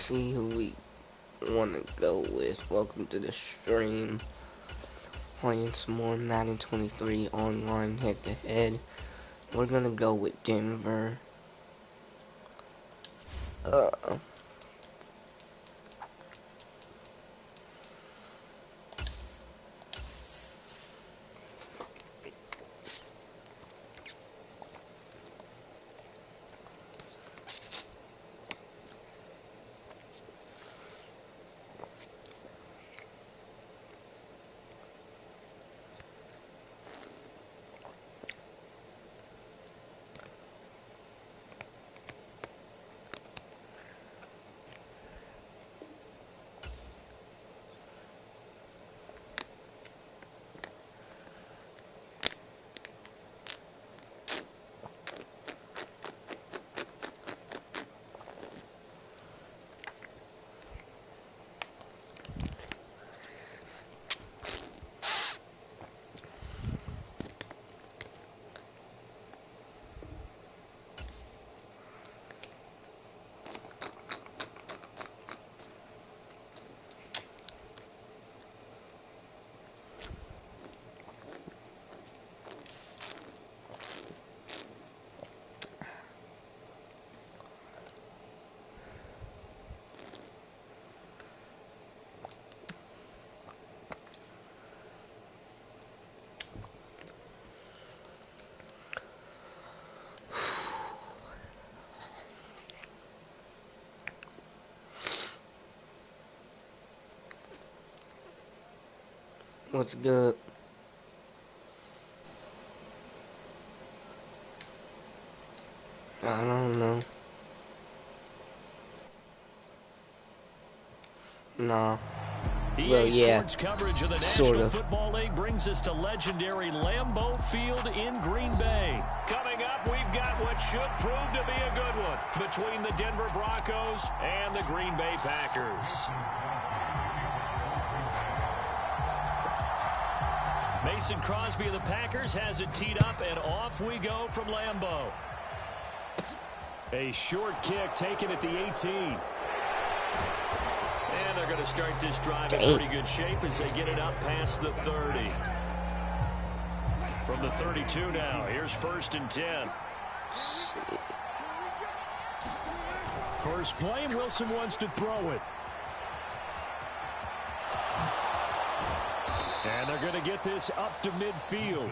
see who we want to go with. Welcome to the stream. Playing some more Madden 23 online head-to-head. We're gonna go with Denver. What's good? I don't know. Nah. Well, yeah, coverage of the sort National of. Football League brings us to legendary Lambeau Field in Green Bay. Coming up, we've got what should prove to be a good one between the Denver Broncos and the Green Bay Packers. Mason Crosby of the Packers has it teed up, and off we go from Lambeau. A short kick taken at the 18. And they're going to start this drive in pretty good shape as they get it up past the 30. From the 32 now, here's 1st and 10. First play, and Wilson wants to throw it. And they're going to get this up to midfield.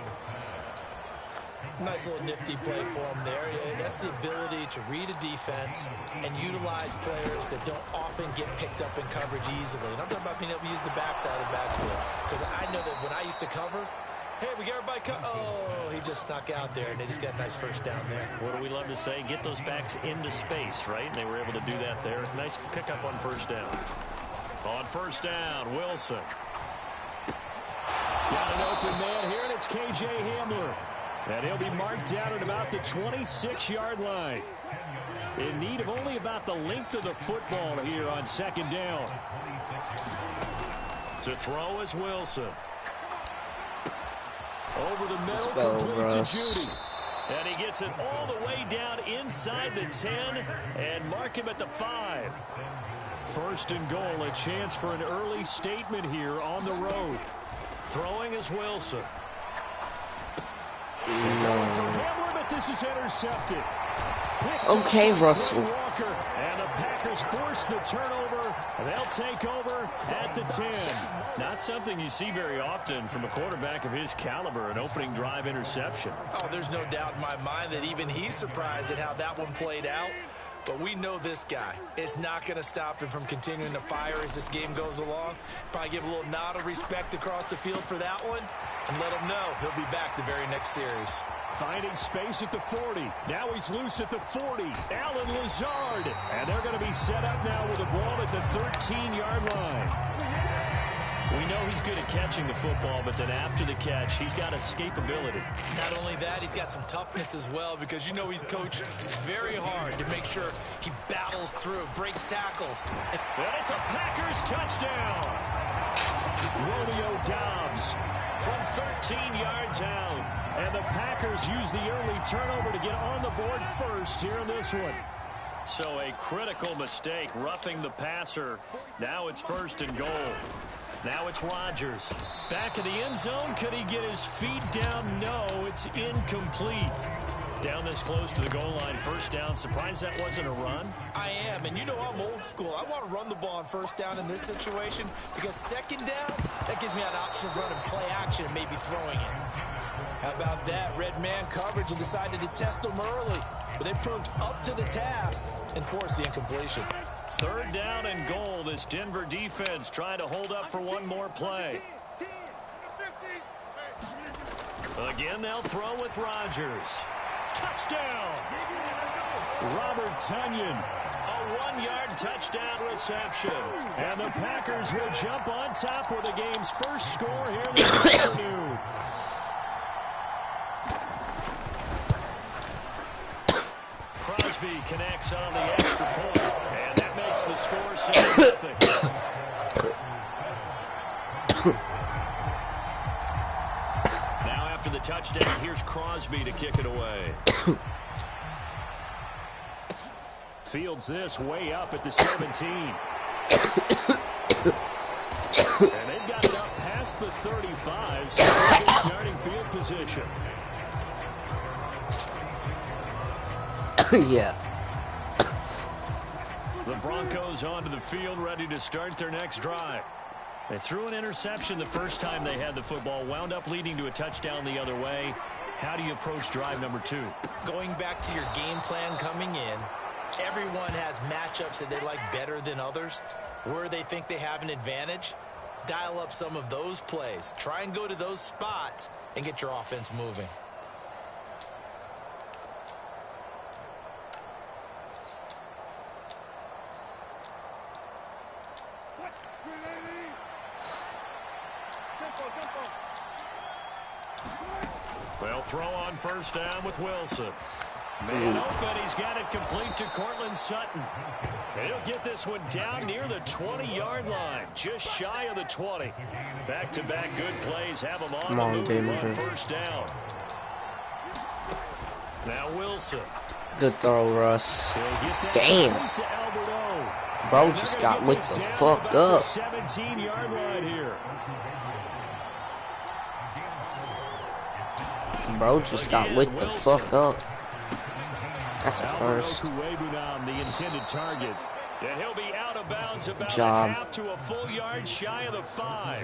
Nice little nifty play for him there. That's the ability to read a defense and utilize players that don't often get picked up in coverage easily. And I'm talking about being able to use the backside of the backfield. Because I know that when I used to cover, hey, we got everybody cut. Oh, he just snuck out there, and they just got a nice first down there. What do we love to say? Get those backs into space, right? And they were able to do that there. Nice pickup on first down. On first down, Wilson. Got an open man here, and it's K.J. Hamler. And he'll be marked down at about the 26-yard line. In need of only about the length of the football here on 2nd down. To throw is Wilson. Over the middle, complete to Judy. And he gets it all the way down inside the 10 and mark him at the 5. 1st and goal, a chance for an early statement here on the road. Throwing is Wilson. Going for Hamler, but this is intercepted. Okay, Russell. And the Packers force the turnover. They'll take over at the 10. Not something you see very often from a quarterback of his caliber, an opening drive interception. Oh, there's no doubt in my mind that even he's surprised at how that one played out. But we know this guy. It's not going to stop him from continuing to fire as this game goes along. Probably give a little nod of respect across the field for that one. And let him know he'll be back the very next series. Finding space at the 40. Now he's loose at the 40. Allen Lazard. And they're going to be set up now with the ball at the 13-yard line. We know he's good at catching the football, but then after the catch, he's got escapability. Not only that, he's got some toughness as well, because you know he's coached very hard to make sure he battles through, breaks tackles. And it's a Packers touchdown. Romeo Doubs from 13 yards out. And the Packers use the early turnover to get on the board first here in this one. So a critical mistake, roughing the passer. Now it's 1st and goal. Now it's Rodgers. Back in the end zone. Could he get his feet down? No, it's incomplete. Down this close to the goal line, 1st down. Surprised that wasn't a run? I am, and you know I'm old school. I want to run the ball on 1st down in this situation because 2nd down, that gives me an option of running play action and maybe throwing it. How about that? Red man coverage and decided to test them early. But they proved up to the task and forced the incompletion. 3rd down and goal. This Denver defense trying to hold up for one more play. Again, they'll throw with Rodgers. Touchdown! Robert Tonyan. A 1-yard touchdown reception. And the Packers will jump on top with the game's first score here this afternoon. Crosby connects on the extra point, and that makes the score 7-0. Now after the touchdown, here's Crosby to kick it away. Fields this way up at the 17. And they've got it up past the 35, so they're in starting field position. Yeah. The Broncos onto the field, ready to start their next drive. They threw an interception the first time they had the football, wound up leading to a touchdown the other way. How do you approach drive number 2? Going back to your game plan coming in, everyone has matchups that they like better than others. Where they think they have an advantage, dial up some of those plays. Try and go to those spots and get your offense moving. They'll throw on 1st down with Wilson. Man open, he's got it complete to Cortland Sutton. He'll get this one down near the 20-yard line, just shy of the 20. Back-to-back good plays have him on the move on 1st down. Now Wilson. Good throw, Russ. Damn. Bro just got lit the fuck up. 17-yard line here. Bro just got lit the fuck up. That's a first. The intended target. And he'll be out of bounds about job. A half to a full yard shy of the 5.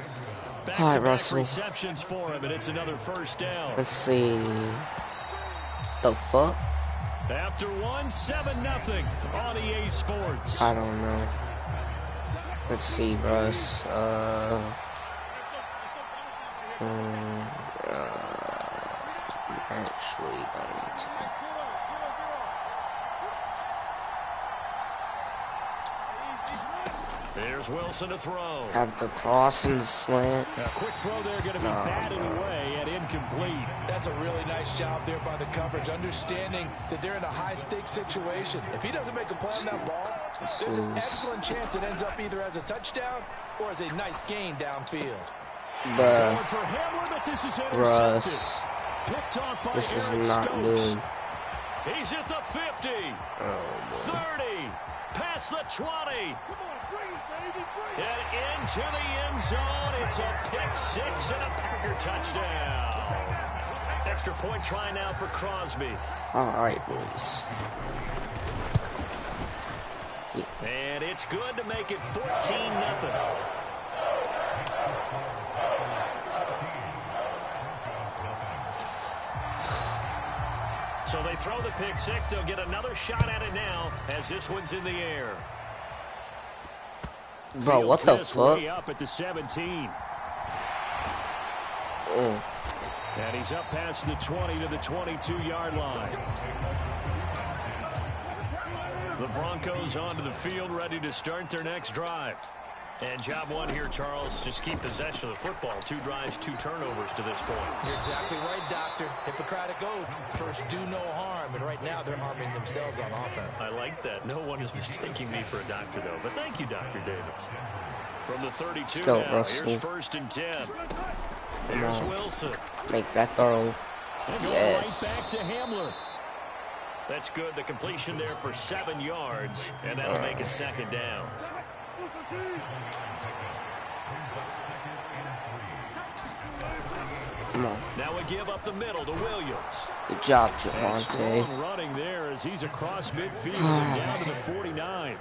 All right, Russell. Receptions for him, and it's another 1st down. Let's see. The fuck? After 7-0 on EA Sports. I don't know. Let's see, Russ. Actually going to. There's Wilson to throw. Have the cross and the slant. A quick throw there going to be batted away and incomplete. That's a really nice job there by the coverage, understanding that they're in a high-stakes situation. If he doesn't make a play on that ball, there's an excellent chance it ends up either as a touchdown or as a nice gain downfield. Bruh. For Hamler, but this is Russ. picked off by This is Aaron not Stokes. good. He's at the 50. Oh, 30. Past the 20. And into the end zone. It's a pick 6 and a Packer touchdown. Extra point try now for Crosby. Alright, boys. And it's good to make it 14-0. So they throw the pick 6. They'll get another shot at it now as this one's in the air. Bro, what the fuck? Way up at the 17. Oh. And he's up past the 20 to the 22-yard line. The Broncos onto the field, ready to start their next drive. And job one here, Charles, just keep possession of the football. 2 drives, 2 turnovers to this point. You're exactly right, Doctor. Hippocratic oath. First, do no harm. And right now, they're harming themselves on offense. I like that. No one is mistaking me for a doctor, though. But thank you, Dr. Davis. From the 32 go, now, Russell. here's 1st and 10. Here's Wilson. Make that throw. And Yes. right back to Hamler. That's good. The completion there for 7 yards, and that'll make it 2nd down. Come on. Now we give up the middle to Williams. Good job, And Javante. strong running there as he's across midfield and down to the 49.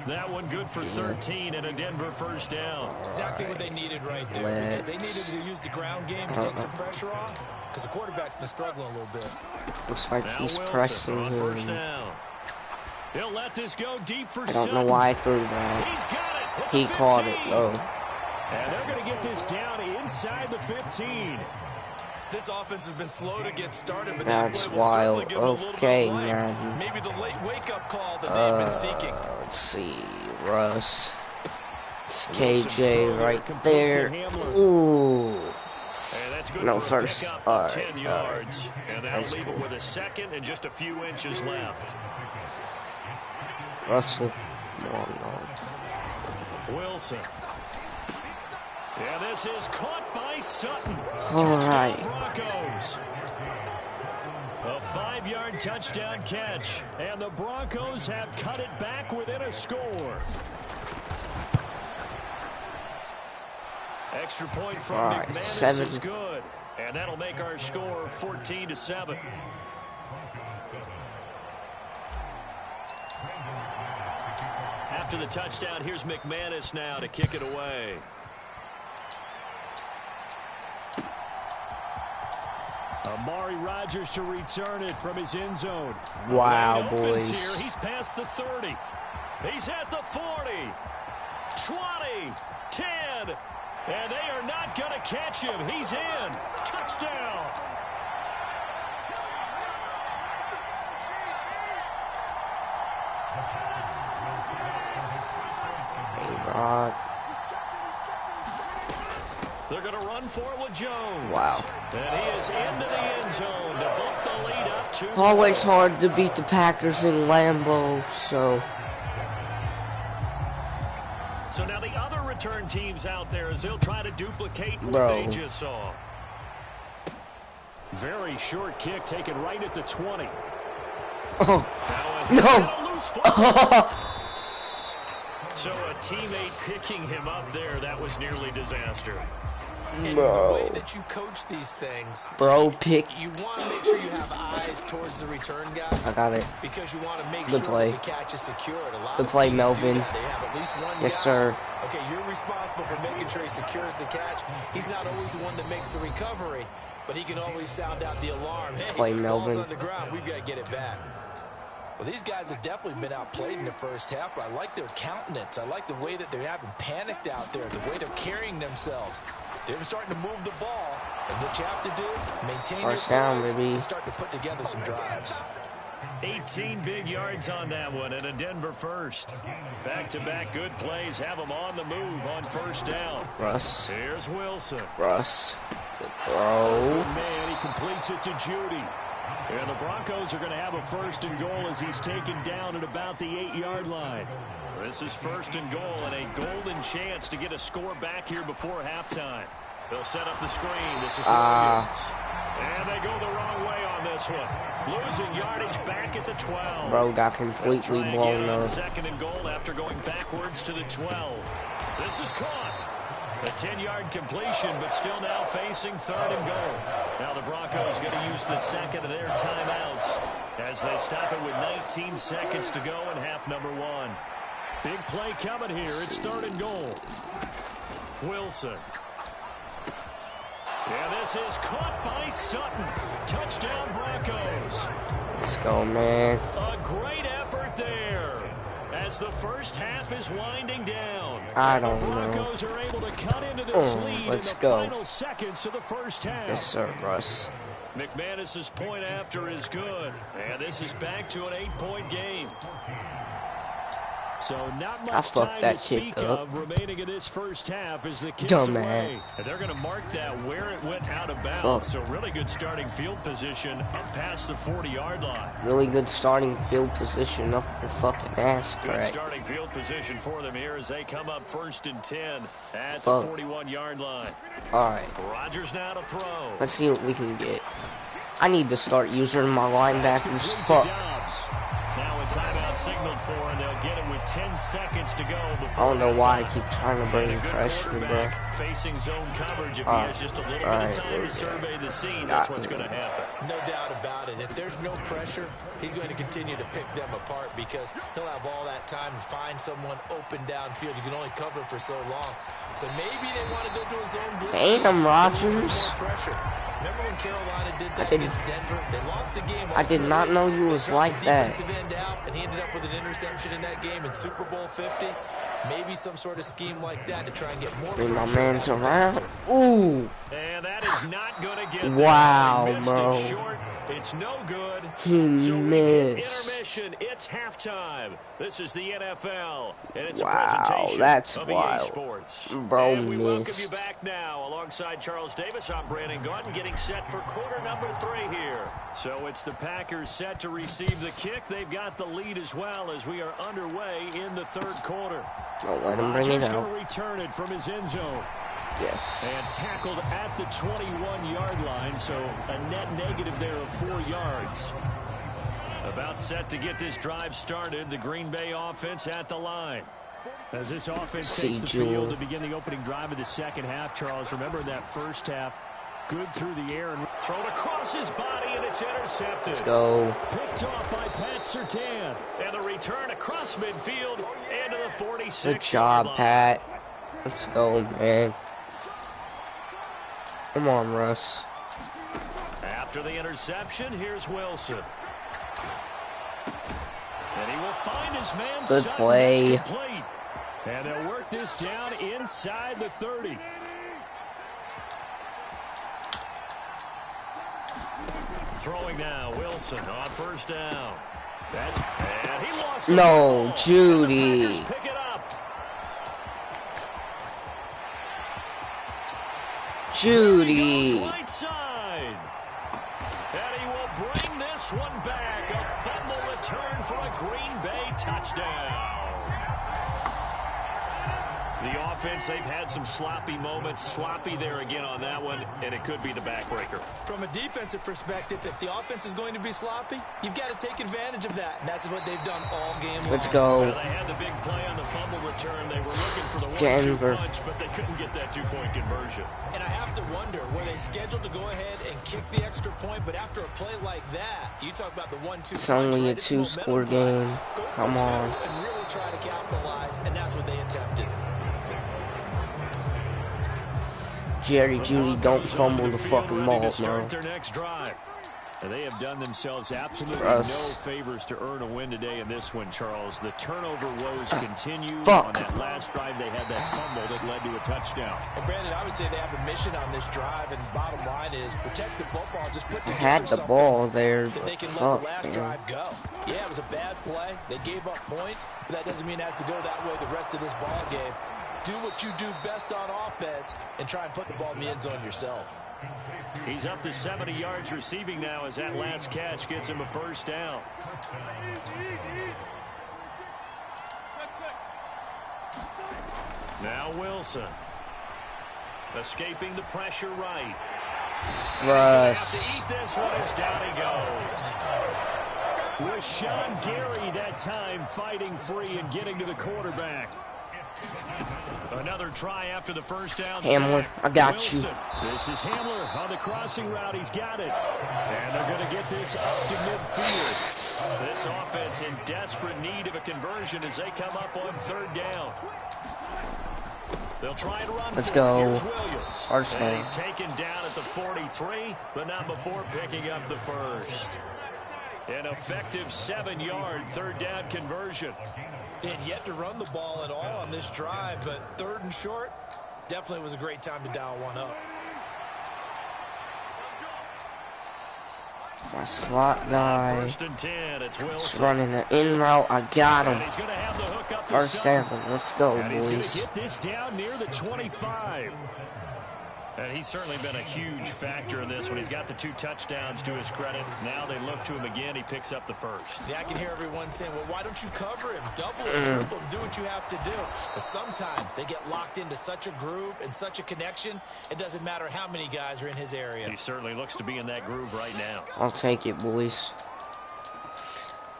That one good for 13 and a Denver 1st down. Exactly what they needed right there. Because they needed to use the ground game to take some pressure off. Because the quarterback's been struggling a little bit. Looks like Now he's Wilson pressing on 1st him. down. He'll let this go deep for I don't know Sutton. why I threw that. He's got it. At He the caught it 15. though. And they're going to get this down inside the 15. This offense has been slow to get started, but That's that play will certainly wild. give them a little Okay, bit of life. man. Maybe the late wake-up call that they've been seeking. Let's see, Russ. It's Wilson KJ throw right complete there. to Hamler. Ooh. And that's good No, for a first. pickup All of right, 10 all yards. right. And that'll That's leave cool. it with a 2nd and just a few inches left. Russell. Come on, Wilson. Yeah, this is caught by Sutton. All Touchdown right. Broncos. A 5-yard touchdown catch. And the Broncos have cut it back within a score. Extra point from All right, McManus 7. is good. And that'll make our score 14-7. After the touchdown, here's McManus now to kick it away. Amari Rodgers to return it from his end zone. Wow, Lane opens boys. Here. He's past the 30. He's at the 40. 20. 10. And they are not going to catch him. He's in. Touchdown. Rod. They're going to run for it with Jones. Wow. And he is into the end zone to bump the lead up to Always hard to beat the Packers in Lambeau, so. So now the other return teams out there as they'll try to duplicate what Bro. they just saw. Very short kick taken right at the 20. Oh, Now no. a loose football. So a teammate picking him up there, that was nearly disaster. And the Bro. way that you coach these things, Bro, pick. you want to make sure you have eyes towards the return guy. I got it. Because you want to make Good sure play. that the catch is secured. A lot Good of play, teams Melvin. do that. They have at least one Yes, guy. sir. Okay, you're responsible for making sure he secures the catch. He's not always the one that makes the recovery, but he can always sound out the alarm. Hey, Play, ball's Melvin. on the ground. We've got to get it back. Well, these guys have definitely been outplayed in the first half, but I like their countenance. I like the way that they haven't panicked out there, the way they're carrying themselves. They're starting to move the ball, and what you have to do, maintain First your down, plays baby. and start to put together some drives. 18 big yards on that one and a Denver first. Back-to-back good plays have them on the move on 1st down. Russ. Here's Wilson. Russ. Good throw. Man, he completes it to Judy. And the Broncos are going to have a 1st and goal as he's taken down at about the 8-yard line. This is 1st and goal and a golden chance to get a score back here before halftime. They'll set up the screen. This is Williams. And they go the wrong way on this one. Losing yardage back at the 12. Bro got They'll completely try blown again on up. 2nd and goal after going backwards to the 12. This is caught. A 10-yard completion, but still now facing 3rd and goal. Now the Broncos going to use the 2nd of their timeouts as they stop it with 19 seconds to go in half number 1. Big play coming here. It's 3rd and goal. Wilson. Yeah, this is caught by Sutton. Touchdown Broncos. Let's go, man. A great effort there as the first half is winding down. I The don't know. Broncos are able to cut into this lead let's in the go. final seconds of the first half. Yes, sir, Russ. McManus's point after is good. And this is back to an 8-point game. So not I much fucked time that to kick speak up. of remaining in this first half as the kick's Dumbass. away. And they're going to mark that where it went out of bounds. So really good starting field position up past the 40-yard line. Really good starting field position up your fucking ass Good crack. starting field position for them here as they come up 1st and 10 at Fuck. the 41-yard line. Alright, Rodgers now to throw. let's see what we can get. I need to start using my linebackers. Fuck. Now a timeout signaled for, and they'll get it with 10 seconds to go before I don't know why I halftime. keep trying to bring pressure, bro. Facing zone coverage, if he has just a little bit of time to survey the scene, that's what's going to happen. No doubt about it. If there's no pressure, he's going to continue to pick them apart because he'll have all that time to find someone open downfield. You can only cover for so long. So maybe they want to go to a zone blitz. Damn, Rodgers. Remember when Carolina did that against Denver? They lost the game. I did not know you was like that. End out, and he ended up with an interception in that game in Super Bowl 50. Maybe some sort of scheme like that to try and get more. Bring my man's around. Ooh. And that is not going to get. Wow, bro. It's no good. He missed. Intermission. It's halftime. This is the NFL, and it's a wow, presentation that's of wild. EA Sports. Bro, and we welcome you missed. back now, alongside Charles Davis. I'm Brandon Gordon, getting set for quarter number 3 here. So it's the Packers set to receive the kick. They've got the lead as well as we are underway in the third quarter. Don't let him bring it out. Return it from his end zone. Yes. And tackled at the 21-yard line, so a net negative there of 4 yards. About set to get this drive started, the Green Bay offense at the line. As this offense takes the field to begin the opening drive of the second half, Charles, remember that first half, good through the air and thrown across his body, and it's intercepted. Let's go. Picked off by Pat Surtain. And the return across midfield into the 46. Good job, Pat. Let's go, man. Come on, Russ. After the interception, here's Wilson. And he will find his man. Good play. And they'll work this down inside the 30. Throwing now, Wilson on first down. And he lost no, Judy. Pick it up. Judy. Right side. And he will bring this one back. A fumble return for a Green Bay touchdown. The offense, they've had some sloppy moments. Sloppy there again on that one, and it could be the backbreaker. From a defensive perspective, if the offense is going to be sloppy, you've got to take advantage of that. And that's what they've done all game long. Let's go. Well, they had the big play on the fumble return. They were looking for the 1-2 punch, but they couldn't get that 2-point conversion. And I have to wonder, were they scheduled to go ahead and kick the extra point? But after a play like that, you talk about the 1-2 It's only a 2-score game. Come on. And really try to capitalize, and that's what they attempted. Jerry Judy, don't fumble the fucking ball, bro. And they have done themselves absolutely no favors to earn a win today in this one, Charles. The turnover woes continue. On that last drive, they had that fumble that led to a touchdown. And Brandon, I would say they have a mission on this drive, and the bottom line is protect the football. Just put together had the ball there, that they can fuck, let the last drive go. Yeah, it was a bad play. They gave up points, but that doesn't mean it has to go that way the rest of this ball game. Do what you do best on offense and try and put the ball in the end zone yourself. He's up to 70 yards receiving now as that last catch gets him a first down. Now Wilson. Escaping the pressure right. Russ. Eat this one as down he goes. With Sean Gary that time fighting free and getting to the quarterback. Another try after the first down. Hamler, I got you. This is Hamler on the crossing route. He's got it. And they're going to get this up to midfield. This offense in desperate need of a conversion as they come up on third down. They'll try and run. Let's go. First down. He's taken down at the 43, but not before picking up the first. An effective 7-yard third down conversion. And yet to run the ball at all on this drive, but third and short, definitely was a great time to dial one up. My slot guy. First and 10, it's Wilson. Just running an in route. I got him. First down. Let's go, and he's going boys. to get this down near the 25. And he's certainly been a huge factor in this when he's got the 2 touchdowns to his credit. Now they look to him again. He picks up the first. Yeah, I can hear everyone saying, well, why don't you cover him? Double him, triple him, do what you have to do. But sometimes they get locked into such a groove and such a connection, it doesn't matter how many guys are in his area. He certainly looks to be in that groove right now. I'll take it, boys.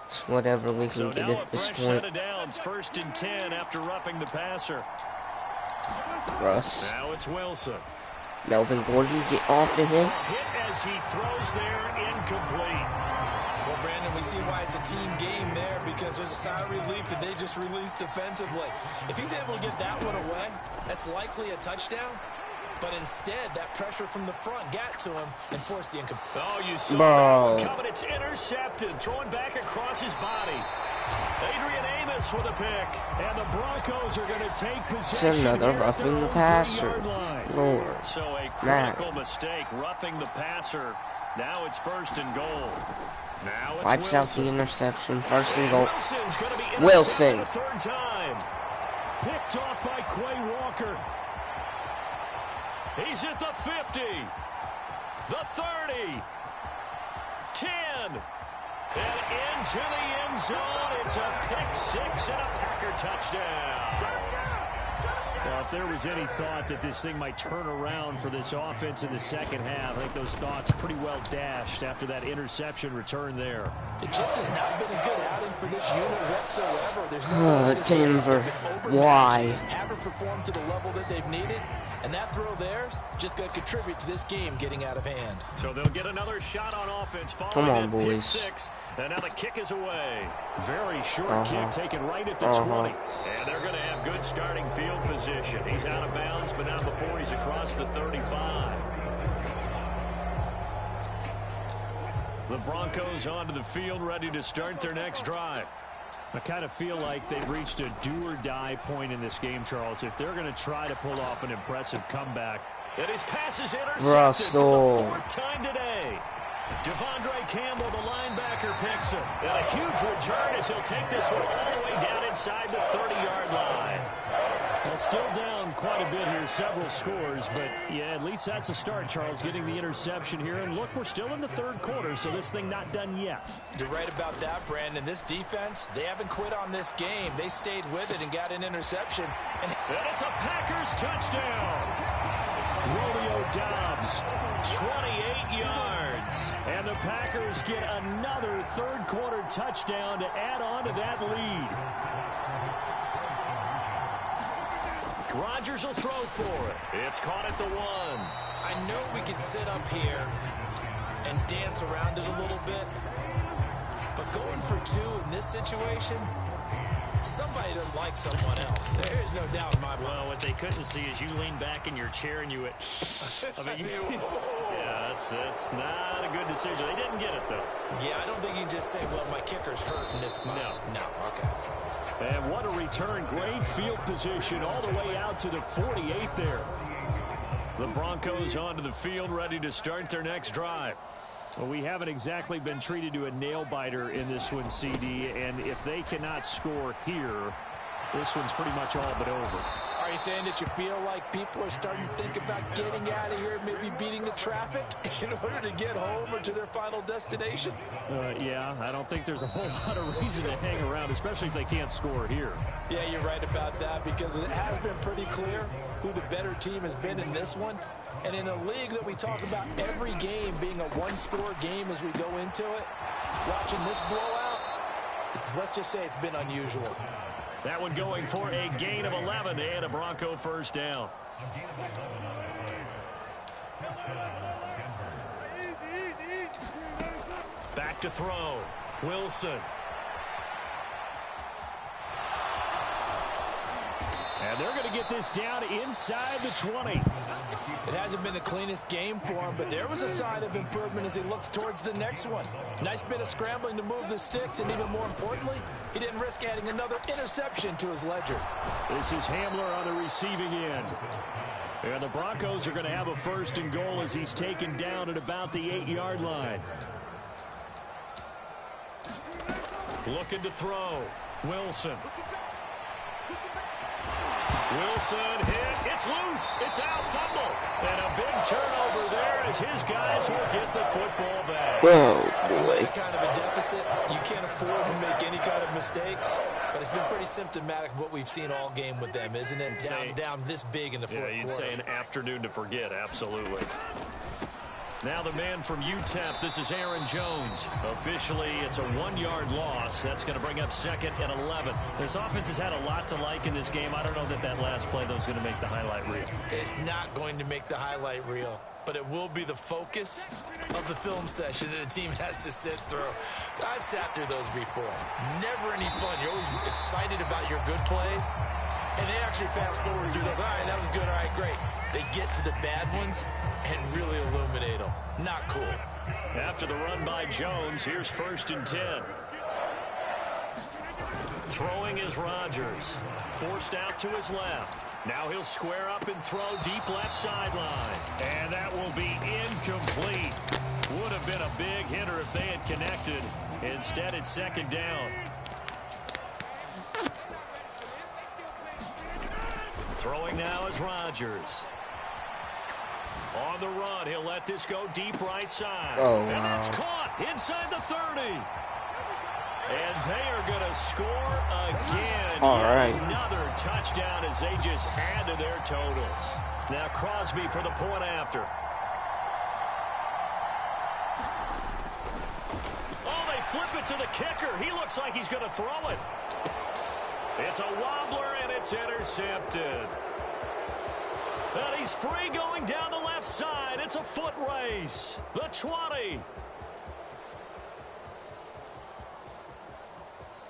It's whatever we can get at this point. So now a fresh set of downs, 1st and 10 after roughing the passer. Russ. Now it's Wilson. Melvin Gordon, get off of him. Hit as he throws there, incomplete. Well, Brandon, we see why it's a team game there, because there's a sigh of relief that they just released defensively. If he's able to get that one away, that's likely a touchdown. But instead, that pressure from the front got to him and forced the incomplete. Oh, you saw that one coming. It's intercepted. Throwing back across his body. Adrian Amos with a pick. And the Broncos are going to take possession. It's another roughing the passer. Lord. So a critical mistake, roughing the passer. Now it's 1st and goal. Now it's Wipes out the Wilson. interception. 1st and goal. Wilson's going to be Wilson. a 3rd time. Picked off by Quay Walker. He's at the 50, the 30, 10, and into the end zone. It's a pick-6 and a Packer touchdown. Well, if there was any thought that this thing might turn around for this offense in the 2nd half, I think those thoughts pretty well dashed after that interception return there. It just has not been a good outing for this unit whatsoever. There's no Denver, why? Haven't performed to the level that they've needed. And that throw there just going to contribute to this game getting out of hand. So they'll get another shot on offense. Come on, boys. 6, and now the kick is away. Very short kick taken right at the 20. And they're going to have good starting field position. He's out of bounds, but not before he's across the 35. The Broncos onto the field, ready to start their next drive. I kind of feel like they've reached a do-or-die point in this game, Charles. If they're going to try to pull off an impressive comeback. And his pass is intercepted Russell. for the 4th time today. Devondre Campbell, the linebacker, picks him. And a huge return as he'll take this one all the way down inside the 30-yard line. Well, still down quite a bit here, several scores, but yeah, at least that's a start, Charles, getting the interception here. And look, we're still in the 3rd quarter, so this thing not done yet. You're right about that, Brandon. This defense, they haven't quit on this game. They stayed with it and got an interception. And it's a Packers touchdown. Romeo Doubs, 28 yards. And the Packers get another 3rd quarter touchdown to add on to that lead. Rodgers will throw for it. It's caught at the 1. I know we could sit up here and dance around it a little bit, but going for 2 in this situation, somebody doesn't like someone else. There's no doubt in my mind. Well, what they couldn't see is you lean back in your chair and you went, yeah, that's not a good decision. They didn't get it, though. Yeah, I don't think you can just say, well, my kicker's hurt in this spot. No, okay. And what a return. Great field position all the way out to the 48 there. The Broncos onto the field, ready to start their next drive. Well, we haven't exactly been treated to a nail-biter in this one, CD, and if they cannot score here, this one's pretty much all but over. Are you saying that you feel like people are starting to think about getting out of here, maybe beating the traffic in order to get home or to their final destination? Yeah, I don't think there's a whole lot of reason to hang around, especially if they can't score here. Yeah, you're right about that, because it has been pretty clear who the better team has been in this one. And in a league that we talk about every game being a one-score game as we go into it, watching this blowout, let's just say it's been unusual. That one going for a gain of 11 and a Bronco 1st down. Back to throw. Wilson. And they're going to get this down inside the 20. It hasn't been the cleanest game for him, but there was a sign of improvement as he looks towards the next one. Nice bit of scrambling to move the sticks, and even more importantly, he didn't risk adding another interception to his ledger. This is Hamler on the receiving end. And the Broncos are going to have a 1st and goal as he's taken down at about the 8-yard line. Looking to throw. Wilson. Wilson hit. It's loose. It's out. Fumble. And a big turnover there as his guys will get the football back. Oh, With boy. that kind of a deficit, you can't afford to make any kind of mistakes. But it's been pretty symptomatic of what we've seen all game with them, isn't it? Down this big in the fourth quarter. Yeah, you'd say an afternoon to forget. Absolutely. Now the man from UTEP, this is Aaron Jones. Officially, it's a 1-yard loss. That's going to bring up 2nd and 11. This offense has had a lot to like in this game. I don't know that last play, though, is going to make the highlight reel. It's not going to make the highlight reel, but it will be the focus of the film session that the team has to sit through. I've sat through those before. Never any fun. You're always excited about your good plays, and they actually fast forward through those. All right, that was good. All right, great. They get to the bad ones and really illuminate them. Not cool. After the run by Jones, here's 1st and 10. Throwing is Rodgers. Forced out to his left. Now he'll square up and throw deep left sideline. And that will be incomplete. Would have been a big hitter if they had connected. Instead, it's 2nd down. Throwing now is Rodgers. On the run, he'll let this go deep right side. Oh, and wow. that's caught inside the 30. And they are going to score again. All right. Another touchdown as they just add to their totals. Now Crosby for the point after. Oh, they flip it to the kicker. He looks like he's going to throw it. It's a wobbler, and it's intercepted. And he's free going down the left side. It's a foot race. The 20.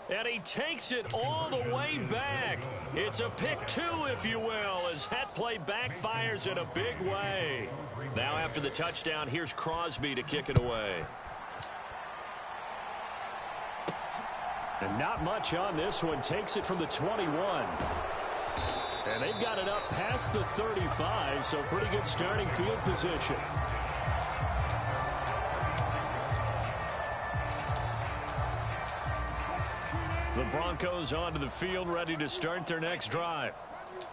And he takes it all the way back. It's a pick 2, if you will, as that play backfires in a big way. Now after the touchdown, here's Crosby to kick it away. And not much on this one. Takes it from the 21. And they've got it up past the 35, so pretty good starting field position. The Broncos onto the field, ready to start their next drive.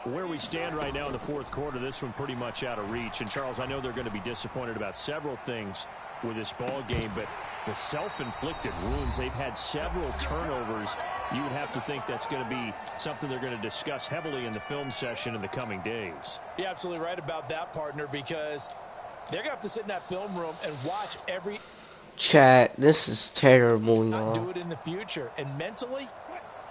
Where we stand right now in the fourth quarter, this one pretty much out of reach. And, Charles, I know they're going to be disappointed about several things with this ball game, but the self-inflicted wounds, they've had several turnovers. You would have to think that's going to be something they're going to discuss heavily in the film session in the coming days. You're absolutely right about that, partner, because they're going to have to sit in that film room and watch every Chat, this is terrible, not y'all. do it in the future. And mentally,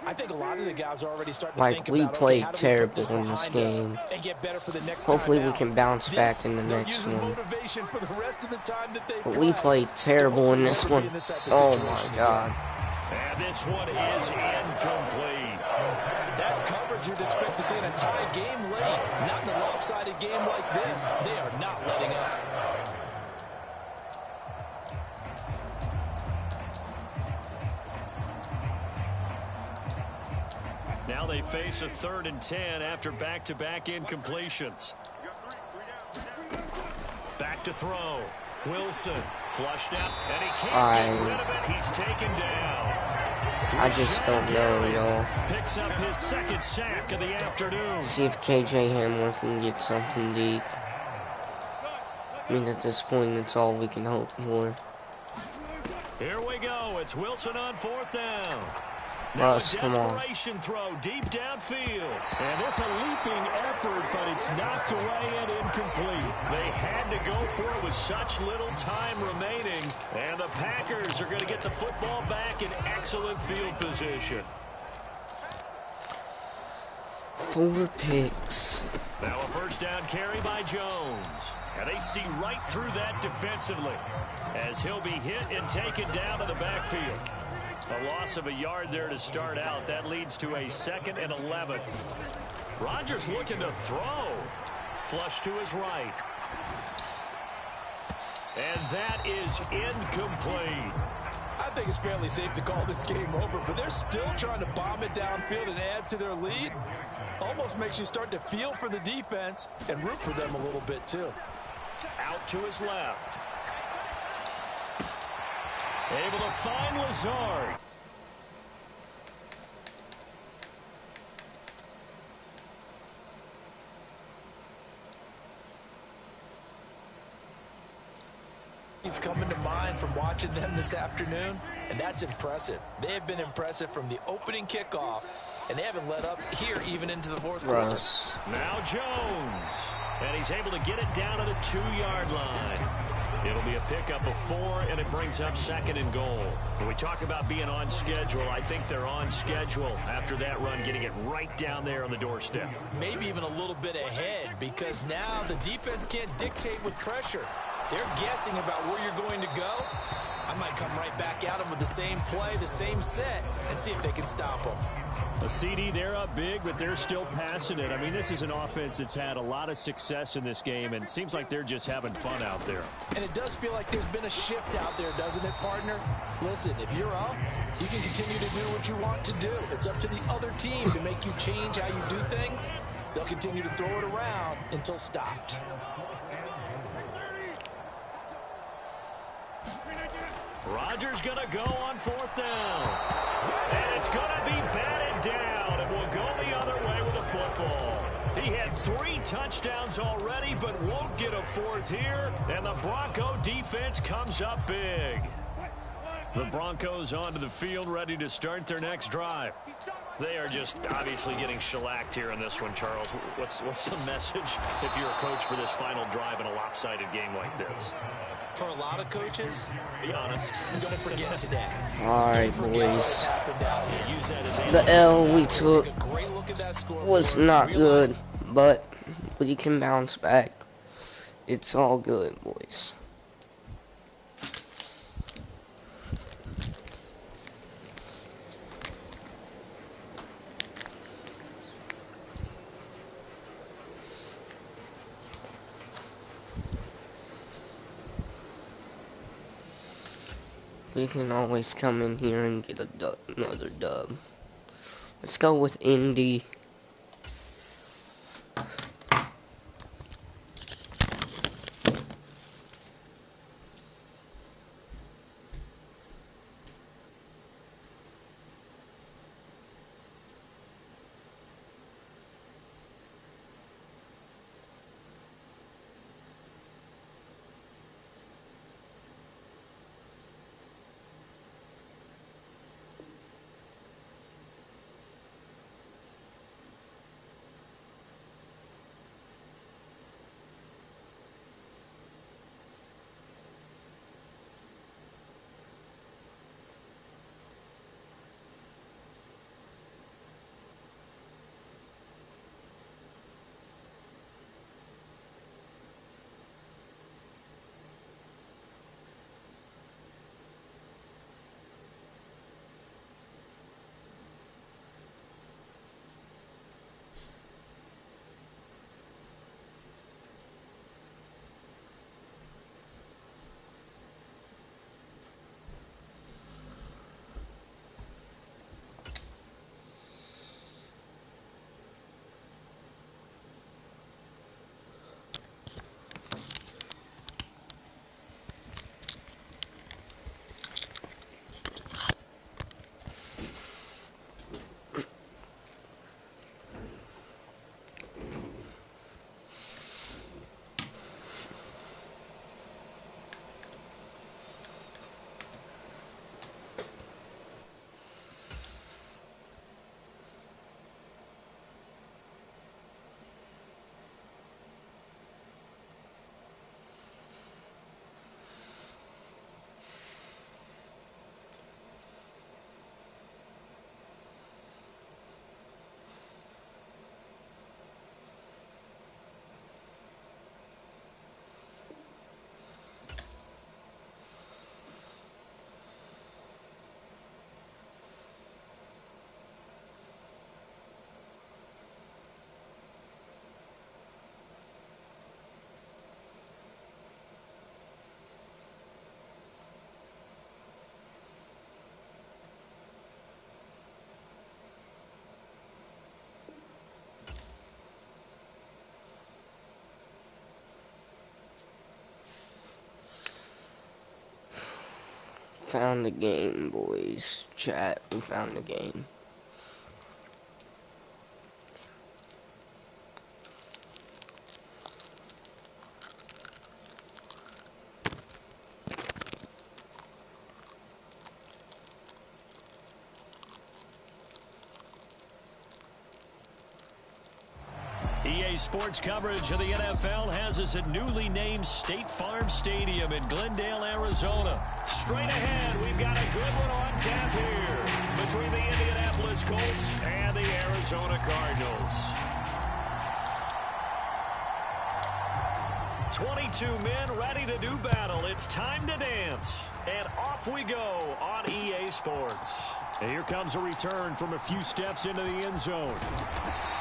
I think a lot of the guys are already starting to Like, think we about, played okay, how do we put terrible in this behind us game. and get better for the next Hopefully time we out. can bounce back in the They'll next use as one. motivation for the rest of the time that they But we played terrible in this one. Oh my god. And this one is incomplete. That's coverage you'd expect to see in a tie game late. Not in a lopsided game like this. They are not letting up. Now they face a 3rd and 10 after back-to-back incompletions. Back to throw. Wilson flushed out, and he can't get rid of it. He's taken down. I just don't know, y'all. Picks up his 2nd sack of the afternoon. See if KJ Hamler can get something deep. I mean, at this point, it's all we can hope for. Here we go. It's Wilson on 4th down. Russ, come on. Desperation throw deep downfield. And it's a leaping effort, but it's knocked away and incomplete. They had to go for it with such little time remaining. And the Packers are going to get the football back in excellent field position. 4 picks. Now a 1st down carry by Jones. And they see right through that defensively as he'll be hit and taken down to the backfield. A loss of a yard there to start out. That leads to a 2nd and 11. Rodgers looking to throw. Flush to his right. And that is incomplete. I think it's fairly safe to call this game over, but they're still trying to bomb it downfield and add to their lead. Almost makes you start to feel for the defense and root for them a little bit, too. Out to his left. Able to find Lazard. keeps coming to mind from watching them this afternoon, and that's impressive. They have been impressive from the opening kickoff, and they haven't let up here even into the fourth quarter. Now Jones, and he's able to get it down to the 2-yard line. It'll be a pickup of 4, and it brings up 2nd and goal. When we talk about being on schedule, I think they're on schedule after that run, getting it right down there on the doorstep. Maybe even a little bit ahead, because now the defense can't dictate with pressure. They're guessing about where you're going to go. I might come right back at them with the same play, the same set, and see if they can stop them. A CD, they're up big, but they're still passing it. I mean, this is an offense that's had a lot of success in this game, and it seems like they're just having fun out there. And it does feel like there's been a shift out there, doesn't it, partner? Listen, if you're up, you can continue to do what you want to do. It's up to the other team to make you change how you do things. They'll continue to throw it around until stopped. Rodgers going to go on 4th down. And it's going to be batted down. It will go the other way with the football. He had 3 touchdowns already, but won't get a 4th here. And the Bronco defense comes up big. The Broncos onto the field, ready to start their next drive. They are just obviously getting shellacked here in this one, Charles. What's the message if you're a coach for this final drive in a lopsided game like this? For a lot of coaches, be honest, don't forget today. Alright, boys. The L we took was not good, but we can bounce back. It's all good, boys. We can always come in here and get another dub. Let's go with Indy. Found the game, boys. Chat, we found the game. EA Sports coverage of the NFL has us at newly named State Farm Stadium in Glendale, Arizona. Straight ahead, we've got a good one on tap here between the Indianapolis Colts and the Arizona Cardinals. 22 men ready to do battle. It's time to dance. And off we go on EA Sports. And here comes a return from a few steps into the end zone.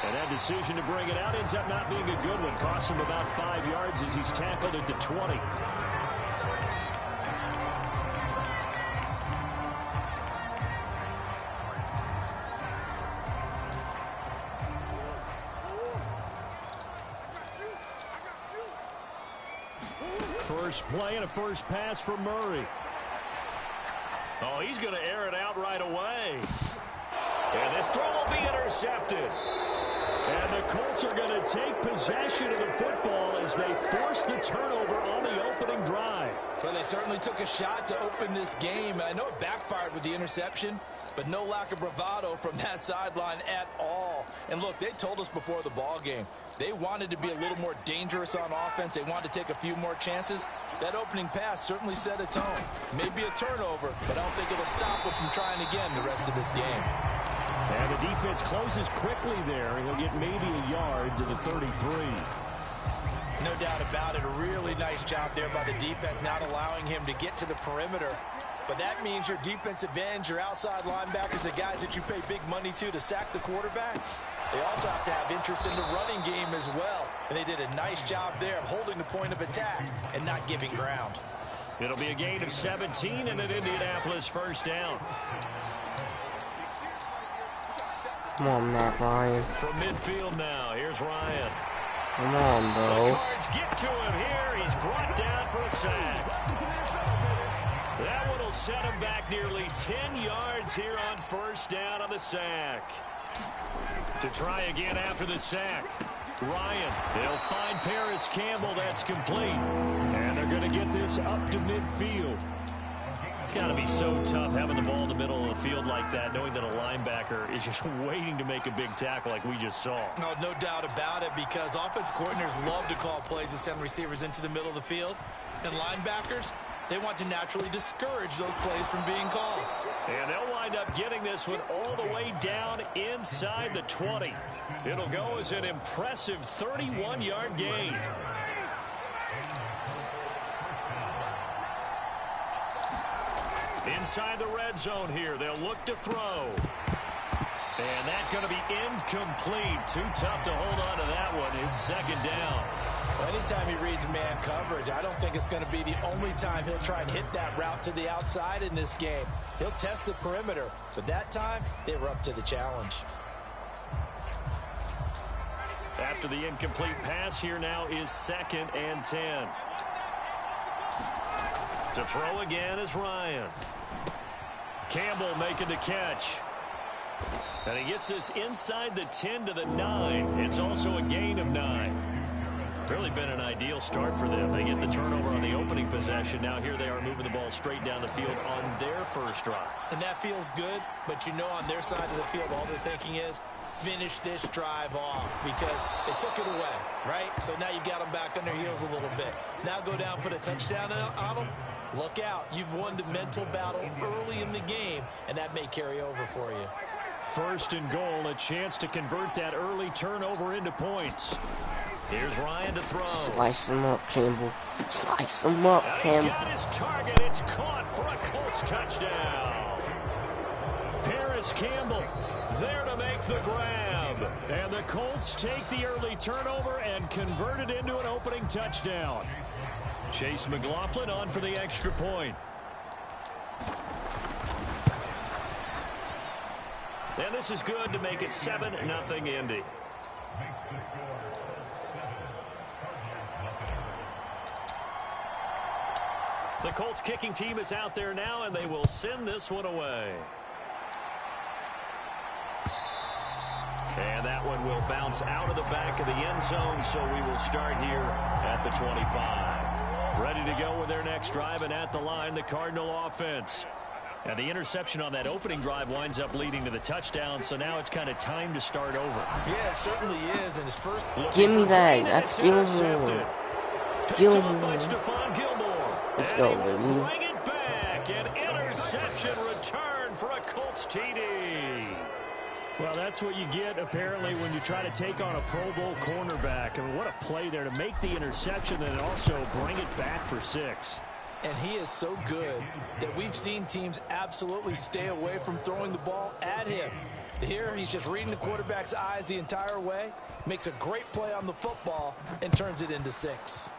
And that decision to bring it out ends up not being a good one. Costs him about 5 yards as he's tackled at the 20. First play and a first pass for Murray. Oh, he's going to air it out right away. And this throw will be intercepted. And the Colts are going to take possession of the football as they force the turnover on the opening drive. Well, they certainly took a shot to open this game. And I know it backfired with the interception, but no lack of bravado from that sideline at all. And look, they told us before the ball game, they wanted to be a little more dangerous on offense. They wanted to take a few more chances. That opening pass certainly set a tone. Maybe a turnover, but I don't think it'll stop them from trying again the rest of this game. And the defense closes quickly there, and he'll get maybe a yard to the 33. No doubt about it. A really nice job there by the defense, not allowing him to get to the perimeter. But that means your defensive ends, your outside linebackers, the guys that you pay big money to sack the quarterback, they also have to have interest in the running game as well. And they did a nice job there of holding the point of attack and not giving ground. It'll be a gain of 17 and an Indianapolis first down. Come on, Matt Ryan. From midfield now, here's Ryan. Come on, bro. The Cards get to him here. He's brought down for a sack. That one will set him back nearly 10 yards here on first down on the sack. To try again after the sack. Ryan, they'll find Paris Campbell. That's complete. And they're going to get this up to midfield. It's got to be so tough having the ball in the middle of the field like that, knowing that a linebacker is just waiting to make a big tackle like we just saw. No doubt about it, because offense coordinators love to call plays to send receivers into the middle of the field. And linebackers, they want to naturally discourage those plays from being called. And they'll wind up getting this one all the way down inside the 20. It'll go as an impressive 31-yard gain. Inside the red zone here, they'll look to throw. And that's going to be incomplete. Too tough to hold on to that one. It's second down. Well, anytime he reads man coverage, I don't think it's going to be the only time he'll try and hit that route to the outside in this game. He'll test the perimeter, but that time they were up to the challenge. After the incomplete pass, here now is 2nd and 10. To throw again is Ryan. Campbell making the catch. And he gets this inside the 10 to the 9. It's also a gain of 9. Really been an ideal start for them. They get the turnover on the opening possession. Now here they are moving the ball straight down the field on their first drive. And that feels good, but you know on their side of the field all they're thinking is finish this drive off, because they took it away, right? So now you've got them back on their heels a little bit. Now go down, put a touchdown on them. Look out. You've won the mental battle early in the game, and that may carry over for you. First and goal, a chance to convert that early turnover into points. Here's Ryan to throw. Slice him up, Campbell. Slice him up, Campbell. He's got his target. It's caught for a Colts touchdown. Paris Campbell there to make the grab. And the Colts take the early turnover and convert it into an opening touchdown. Chase McLaughlin on for the extra point. And this is good to make it 7-0 Indy. The Colts kicking team is out there now, and they will send this one away. And that one will bounce out of the back of the end zone, so we will start here at the 25. Ready to go with their next drive, and at the line, the Cardinal offense. And the interception on that opening drive winds up leading to the touchdown, so now it's kind of time to start over. Yeah, it certainly is. And his first... Give me that. That's Gilmore. Gilmore. Let's go, baby. Bring it back. An interception return for a Colts TD. Well, that's what you get, apparently, when you try to take on a Pro Bowl cornerback. I mean, what a play there to make the interception and also bring it back for 6. And he is so good that we've seen teams absolutely stay away from throwing the ball at him. Here, he's just reading the quarterback's eyes the entire way, makes a great play on the football, and turns it into 6.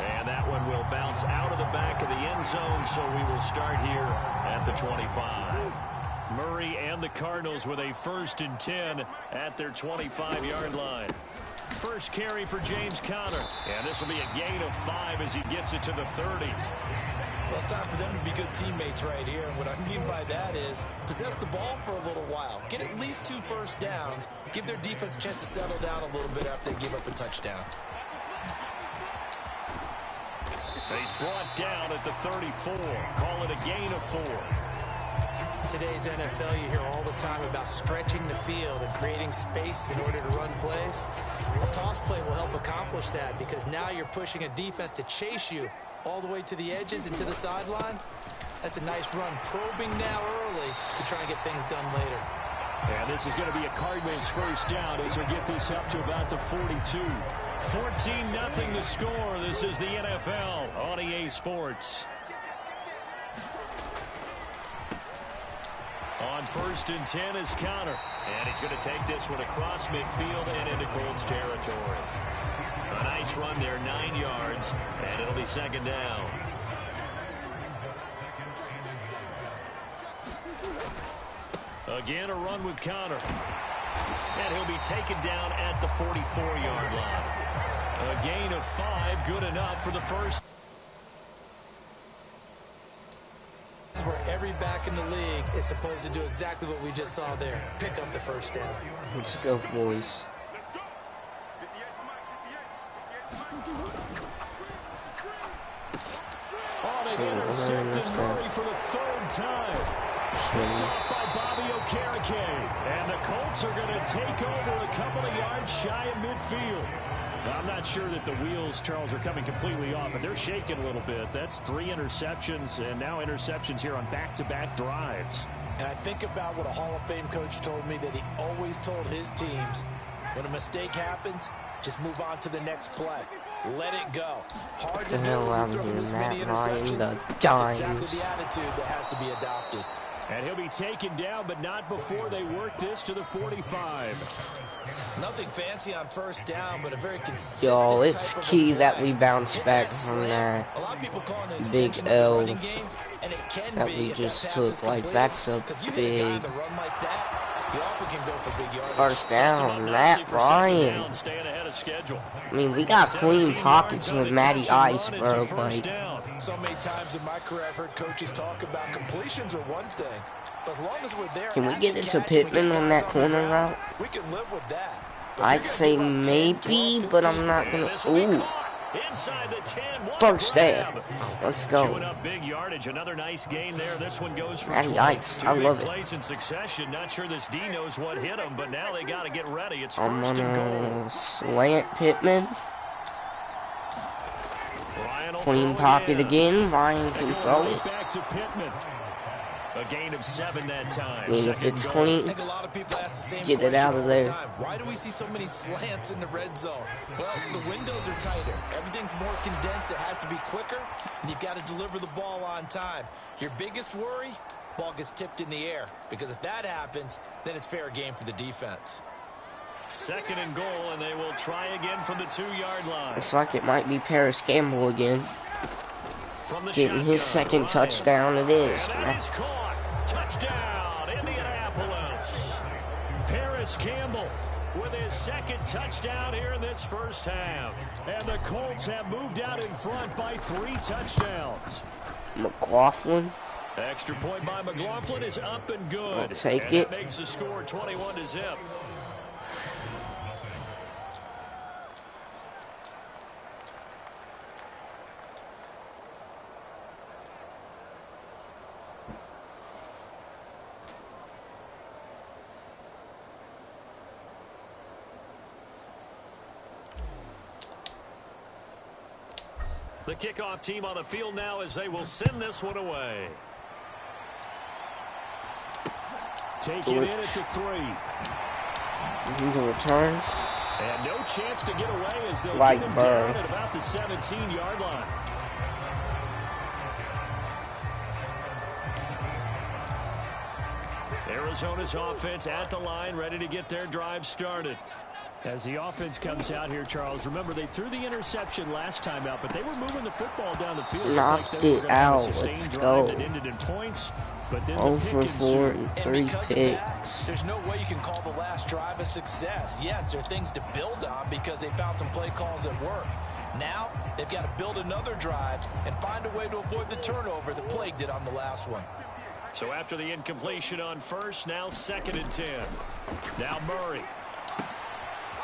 And that one will bounce out of the back of the end zone, so we will start here at the 25. Murray and the Cardinals with a 1st and 10 at their 25-yard line. First carry for James Conner. And this will be a gain of 5 as he gets it to the 30. Well, it's time for them to be good teammates right here. And what I mean by that is possess the ball for a little while. Get at least 2 first downs. Give their defense a chance to settle down a little bit after they give up a touchdown. He's brought down at the 34. Call it a gain of 4. In today's NFL, you hear all the time about stretching the field and creating space in order to run plays. A toss play will help accomplish that because now you're pushing a defense to chase you all the way to the edges and to the sideline. That's a nice run, probing now early to try and get things done later. And this is going to be a Cardinals first down as they get this up to about the 42. 14-0 the score. This is the NFL on EA Sports. On 1st and 10 is Conner. And he's going to take this one across midfield and into Colts territory. A nice run there, 9 yards, and it'll be 2nd down. Again, a run with Conner. And he'll be taken down at the 44-yard line. A gain of 5, good enough for the first. This is where every back in the league is supposed to do exactly what we just saw there. Pick up the first down. Let's go, boys. Oh, they intercepted Murray for the 3rd time. Picked off by Bobby Okereke. And the Colts are going to take over a couple of yards shy of midfield. Now, I'm not sure that the wheels, Charles, are coming completely off, but they're shaking a little bit. That's 3 interceptions, and now interceptions here on back-to-back drives. And I think about what a Hall of Fame coach told me that he always told his teams, when a mistake happens, just move on to the next play. Let it go. Hard to do when you throw this many interceptions. That's exactly the attitude that has to be adopted. And he'll be taken down, but not before they work this to the 45. Nothing fancy on first down, but a very consistent. Yo, it's key that we bounce back from that big L that we just took. Like, that's a big first down. Matt Ryan. I mean, we got clean pockets with Matty Ice, bro. Like, so many times in my career, I've heard coaches talk about completions are one thing, but as long as we're there, can we get it to Pittman on that corner route? We can live with that. I'd say maybe, but I'm not gonna. Ooh. First down. Let's go. Big yardage, another nice gain there. This one goes for Matty Ice. I love it. In succession. Not sure this D knows what hit him, but now they got to get ready. It's I'm first and gonna goal. slant Pittman. Clean pocket again. Ryan can throw it. Back to Pittman. A gain of 7 that time. I mean, if it's clean, get it out of there. Why do we see so many slants in the red zone? Well, the windows are tighter. Everything's more condensed. It has to be quicker, and you've got to deliver the ball on time. Your biggest worry, ball gets tipped in the air, because if that happens, then it's fair game for the defense. 2nd and goal, and they will try again from the 2-yard line. Looks like it might be Paris Campbell again. Getting his 2nd touchdown it is. That is caught. Touchdown, Indianapolis. Paris Campbell with his 2nd touchdown here in this first half. And the Colts have moved out in front by 3 touchdowns. McLaughlin. Extra point by McLaughlin is up and good. I'll take it. That makes the score 21-0. The kickoff team on the field now as they will send this one away. Take it in at the 3. He's a return. And no chance to get away as they'll Like get him Burr. down at about the 17-yard line. Arizona's offense at the line, ready to get their drive started. As the offense comes out here, Charles, remember they threw the interception last time out, but they were moving the football down the field. Knocked it out. Let's go. That ended in points, but then 0 the for pick 4 ensued. and 3 picks. There's no way you can call the last drive a success. Yes, there are things to build on because they found some play calls that work. Now, they've got to build another drive and find a way to avoid the turnover that plagued it on the last one. So after the incompletion on first, now 2nd and 10. Now Murray.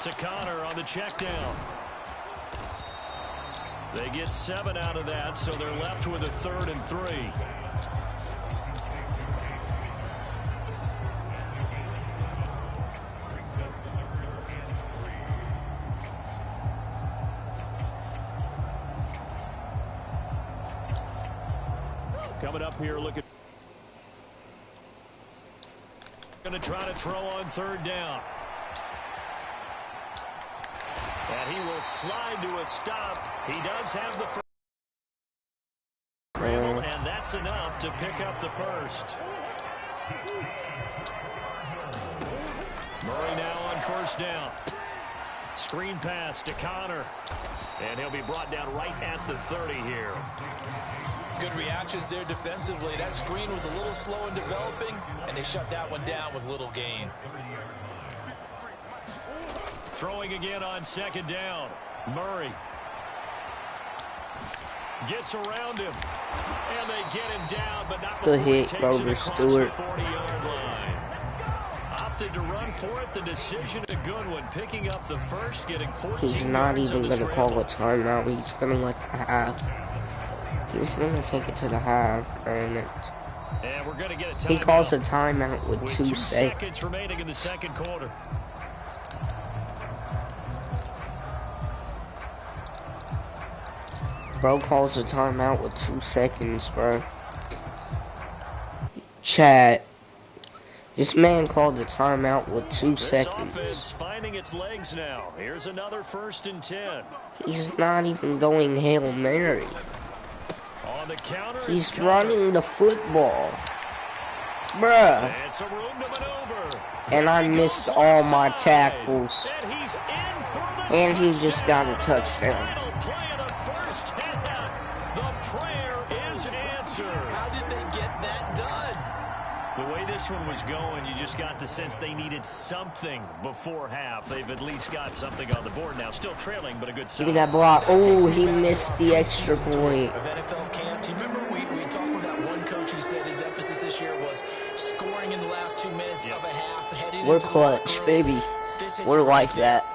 To Connor on the check down. They get 7 out of that, so they're left with a 3rd and 3. Coming up here, look at. Going to try to throw on 3rd down. And he will slide to a stop. He does have the first. And that's enough to pick up the first. Murray now on 1st down. Screen pass to Connor. And he'll be brought down right at the 30 here. Good reactions there defensively. That screen was a little slow in developing, and they shut that one down with little gain. Throwing again on 2nd down. Murray gets around him. And they get him down, but not before he takes it across the 40-yard line. Opted to run for it. The decision a good one. Picking up the first, getting 14 He's not yards even going to call a timeout. He's going to let the half. He's going to take it to the half. And we're going to get a timeout. He calls a timeout with 2 seconds remaining in the 2nd quarter. Bro calls a timeout with 2 seconds, bro. Chat. This man called a timeout with 2 seconds. Offense finding its legs now. Here's another 1st and 10. He's not even going Hail Mary. On the counter, he's running the football. Bruh. It's a room to maneuver. And I missed all my tackles. And he just got a touchdown. This one was going, you just got the sense they needed something before half. They've at least got something on the board now. Still trailing, but a good sign. Give me that block. Oh, he missed the extra point. Of NFL camps. You remember we talked with that one coach who said his emphasis this year was scoring in the last 2 minutes of a half. We're clutch, baby. We're like that.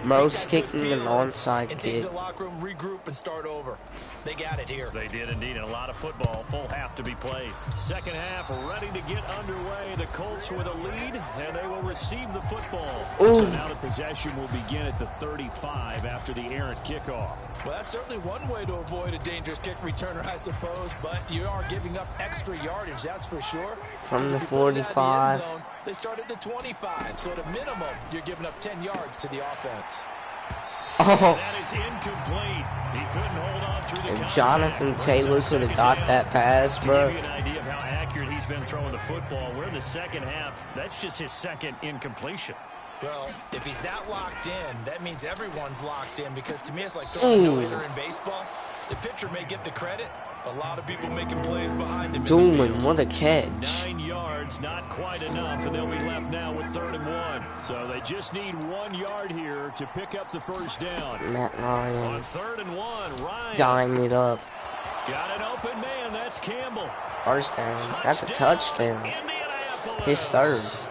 Mo's kicking an onside kick. Take the locker room, regroup, and start over. They got it here. They did indeed, and a lot of football. Full half to be played. 2nd half ready to get underway. The Colts with a lead, and they will receive the football. Ooh. So now the possession will begin at the 35 after the errant kickoff. Well, that's certainly one way to avoid a dangerous kick returner, I suppose, but you are giving up extra yardage, that's for sure. From the 45. They start at the 25, so at a minimum, you're giving up 10 yards to the offense. Oh. That is incomplete. He couldn't hold on through the If Jonathan Taylor could have got that pass, bro. To give you an idea of how accurate he's been throwing the football, we're in the 2nd half. That's just his 2nd incompletion. Well, if he's that locked in, that means everyone's locked in, because to me it's like throwing a no-hitter in baseball. The pitcher may get the credit. A lot of people making plays behind him. Doolin, what a catch. 9 yards, not quite enough, and they'll be left now with 3rd and 1. So they just need 1 yard here to pick up the 1st down. Matt Ryan. On 3rd and 1, Ryan. Dime it up. Got an open man, that's Campbell. 1st down. That's a touchdown. His 3rd.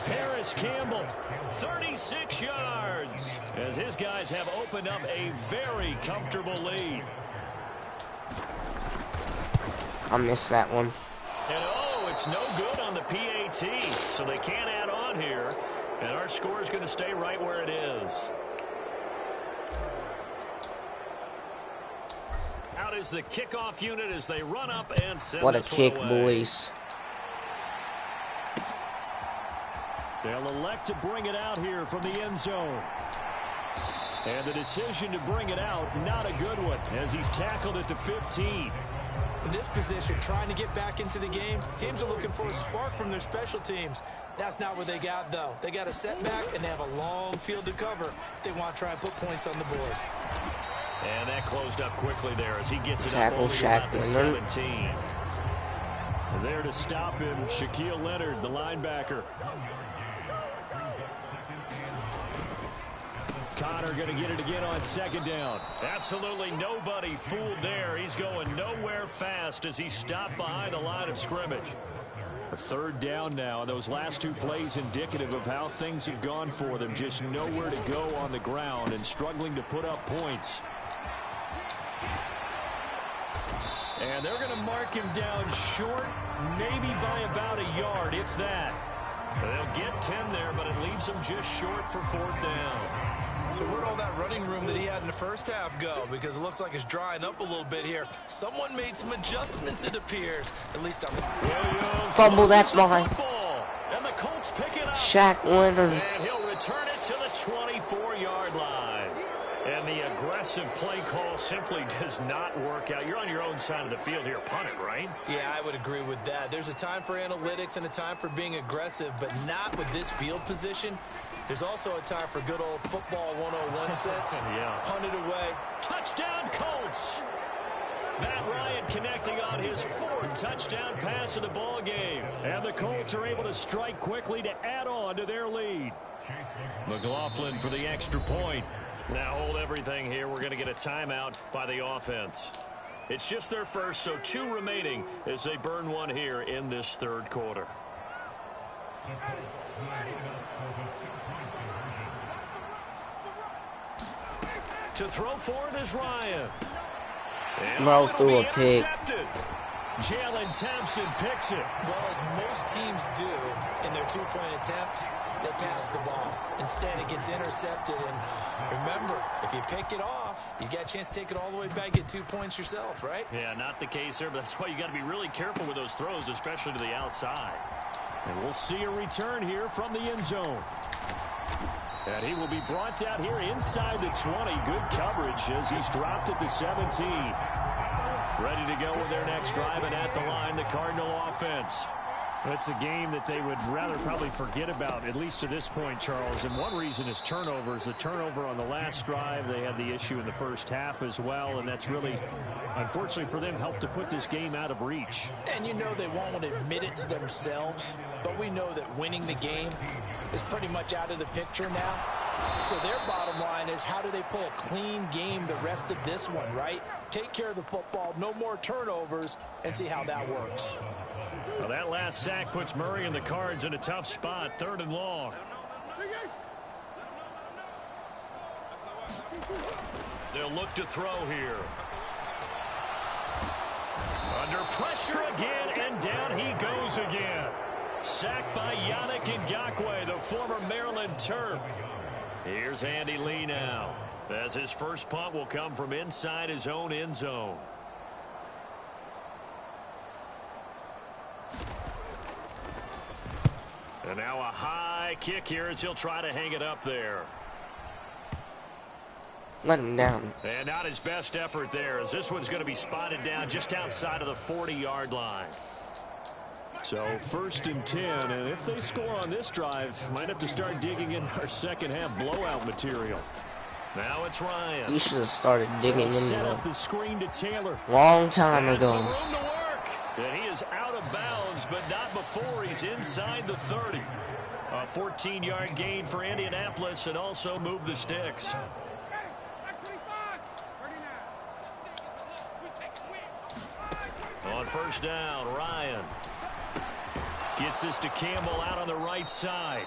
Paris Campbell, 36 yards. As his guys have opened up a very comfortable lead. I missed that one. And it's no good on the PAT, so they can't add on here. And our score is going to stay right where it is. is the kickoff unit as they run up and send What a this kick, one away. boys. They'll elect to bring it out here from the end zone. And the decision to bring it out, not a good one, as he's tackled at the 15. In this position, trying to get back into the game, teams are looking for a spark from their special teams. That's not what they got, though. They got a setback, and they have a long field to cover if they want to try and put points on the board. And that closed up quickly there as he gets it Tackle up only about the Leonard. 17. There to stop him, Shaquille Leonard, the linebacker. Connor going to get it again on second down. Absolutely nobody fooled there. He's going nowhere fast as he's stopped behind the line of scrimmage. A third down now, and those last two plays indicative of how things have gone for them. Just nowhere to go on the ground and struggling to put up points. And they're going to mark him down short, maybe by about a yard, if that. They'll get 10 there, but it leaves them just short for fourth down. So where'd all that running room that he had in the first half go? Because it looks like it's drying up a little bit here. Someone made some adjustments, it appears. At least on the... Fumble, that's mine. And the Colts pick it up. Shaq Leonard. And he'll return it to the 24-yard line. And the aggressive play call simply does not work out. You're on your own side of the field here. Punt it, right? Yeah, I would agree with that. There's a time for analytics and a time for being aggressive, but not with this field position. There's also a time for good old football 101 sense. Yeah. Punt it away. Touchdown, Colts. Matt Ryan connecting on his fourth touchdown pass of the ball game. And the Colts are able to strike quickly to add on to their lead. McLaughlin for the extra point. Now hold everything here. We're going to get a timeout by the offense. It's just their first, so 2 remaining as they burn one here in this third quarter. To throw forward is Ryan. Mo threw a pick. Jalen Thompson picks it. Well, as most teams do in their two-point attempt, they pass the ball. Instead, it gets intercepted. And remember, if you pick it off, you got a chance to take it all the way back, get 2 points yourself, right? Yeah, not the case there, but that's why you got to be really careful with those throws, especially to the outside. And we'll see a return here from the end zone. And he will be brought down here inside the 20. Good coverage as he's dropped at the 17. Ready to go with their next drive, and at the line, the Cardinal offense. It's a game that they would rather probably forget about, at least to this point, Charles. And one reason is turnovers. The turnover on the last drive, they had the issue in the first half as well, and that's really, unfortunately for them, helped to put this game out of reach. And you know they won't admit it to themselves, but we know that winning the game is pretty much out of the picture now. So their bottom line is, how do they play a clean game the rest of this one, right? Take care of the football, no more turnovers, and see how that works. Well, that last sack puts Murray and the Cards in a tough spot, 3rd and long. They'll look to throw here. Under pressure again, and down he goes again. Sacked by Yannick Ngakoue, the former Maryland Terp. Here's Andy Lee now, as his first punt will come from inside his own end zone. And now a high kick here as he'll try to hang it up there. Let him down. And not his best effort there, as this one's going to be spotted down just outside of the 40-yard line. So 1st and 10, and if they score on this drive, might have to start digging in our second half blowout material. Now it's Ryan. You should have started digging in Set there up the screen to Taylor. long time Has some ago. room to work. And he is out of bounds, but not before he's inside the 30. A 14-yard gain for Indianapolis, and also move the sticks. On 1st down, Ryan gets this to Campbell out on the right side.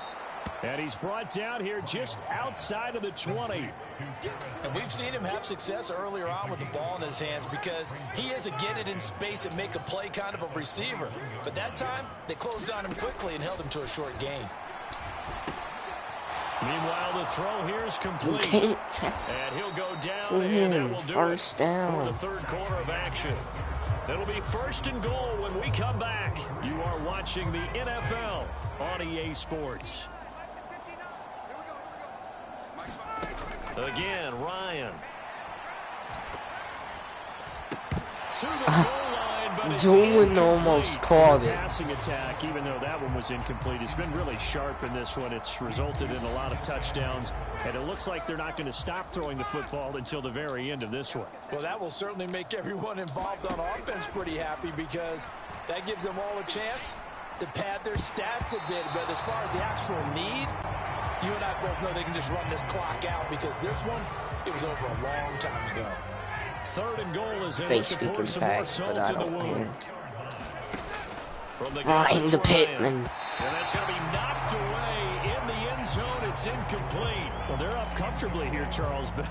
And he's brought down here just outside of the 20. And we've seen him have success earlier on with the ball in his hands because he is a get it in space and make a play kind of a receiver. But that time, they closed on him quickly and held him to a short gain. Meanwhile, the throw here is You complete. can't And he'll go down, pull and that him. will do First it down. for the third quarter of action. It'll be first and goal when we come back. You are watching the NFL on EA Sports. Again, Ryan. To the goal line, but it's Dolan almost caught it. Passing attack, even though that one was incomplete, has been really sharp in this one. It's resulted in a lot of touchdowns, and it looks like they're not going to stop throwing the football until the very end of this one. Well, that will certainly make everyone involved on offense pretty happy because that gives them all a chance to pad their stats a bit. But as far as the actual need, you and I both know they can just run this clock out because this one, it was over a long time ago. Third and goal is in. They speaking facts, but I don't care. Ryan the Pittman. And that's going to be knocked away in the end zone. It's incomplete. Well, they're up comfortably here, Charles, but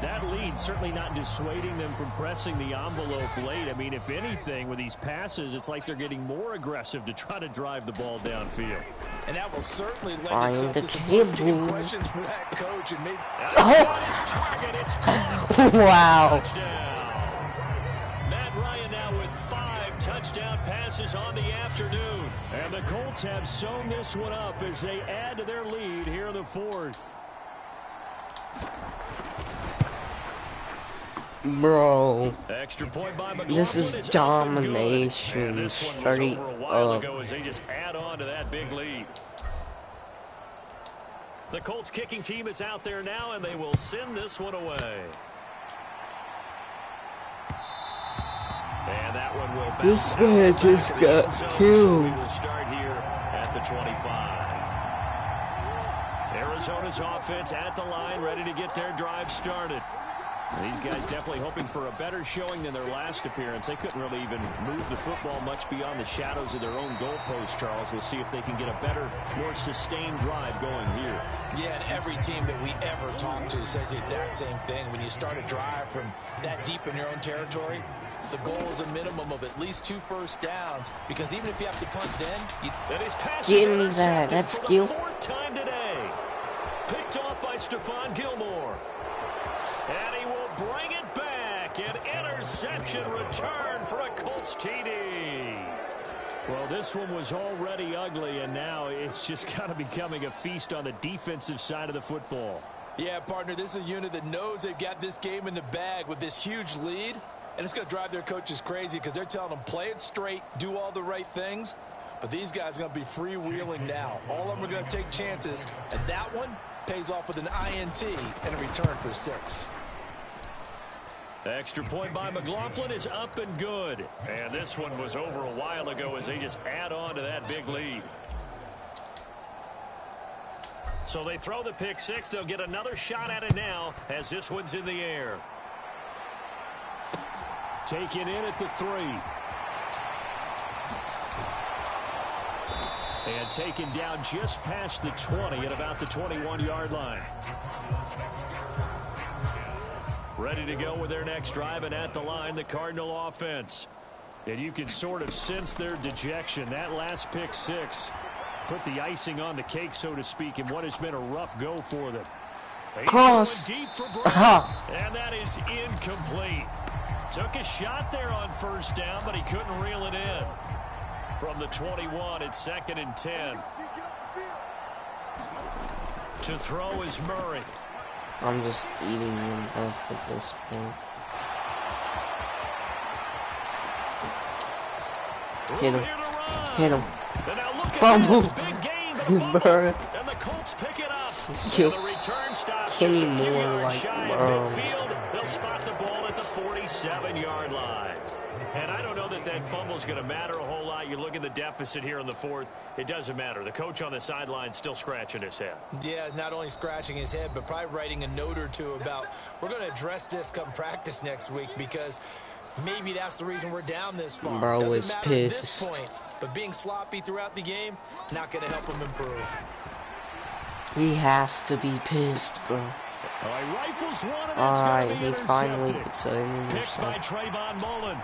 that lead certainly not dissuading them from pressing the envelope late. I mean, if anything, with these passes, it's like they're getting more aggressive to try to drive the ball downfield. And that will certainly lend Ryan itself the to some post-game Pittman. questions for that coach. And maybe Wow. Matt Ryan now with 5 touchdown passes on the afternoon. And the Colts have sewn this one up as they add to their lead here in the fourth. Bro, Extra point by McLaughlin. this is domination this one was straight over a while up. ago as they just add on to that big lead. The Colts kicking team is out there now, and they will send this one away. And that one will This bounce man out just back to the got end zone. So killed. we will start here at the 25. Arizona's offense at the line, ready to get their drive started. These guys definitely hoping for a better showing than their last appearance. They couldn't really even move the football much beyond the shadows of their own goalpost, Charles. We'll see if they can get a better, more sustained drive going here. Yeah, and every team that we ever talk to says the exact same thing. When you start a drive from that deep in your own territory, the goal is a minimum of at least 2 first downs, because even if you have to punt then, That is passes Give me intercepted that. That's for skill. the 4th time today. Picked off by Stephon Gilmore. And he will bring it back. An interception return for a Colts TD. Well, this one was already ugly, and now it's just kind of becoming a feast on the defensive side of the football. Yeah, partner, this is a unit that knows they've got this game in the bag with this huge lead, and it's going to drive their coaches crazy because they're telling them play it straight, do all the right things, but these guys are going to be freewheeling now. All of them are going to take chances, and that one pays off with an INT and a return for 6. Extra point by McLaughlin is up and good. And this one was over a while ago as they just add on to that big lead. So they throw the pick 6. They'll get another shot at it now as this one's in the air. Taken in at the 3. And taken down just past the 20 at about the 21-yard line. Ready to go with their next drive, and at the line, the Cardinal offense. And you can sort of sense their dejection. That last pick 6 put the icing on the cake, so to speak, in what has been a rough go for them. Cross. Deep for Brown, and that is incomplete. Took a shot there on first down, but he couldn't reel it in. From the 21, it's 2nd and 10. To throw is Murray. I'm just eating him up at this point. Hit him. Hit him. Fumble. Bro. And the Colts pick it up. Yo. And the return stops Kenny just a few Moore, yards like, shy of bro. midfield. They'll spot the ball at the 47-yard line. And I don't know that that fumble is going to matter a whole lot. You look at the deficit here in the 4th. It doesn't matter. The coach on the sideline still scratching his head. Yeah, not only scratching his head, but probably writing a note or two about, we're going to address this come practice next week, because maybe that's the reason we're down this far. Bro Doesn't is matter at this pissed. point, but being sloppy throughout the game, not going to help him improve. He has to be pissed, bro. All right, rifles one, and that's Alright, going to be he finally intercepted. gets an Picked by interception. Trayvon Mullen.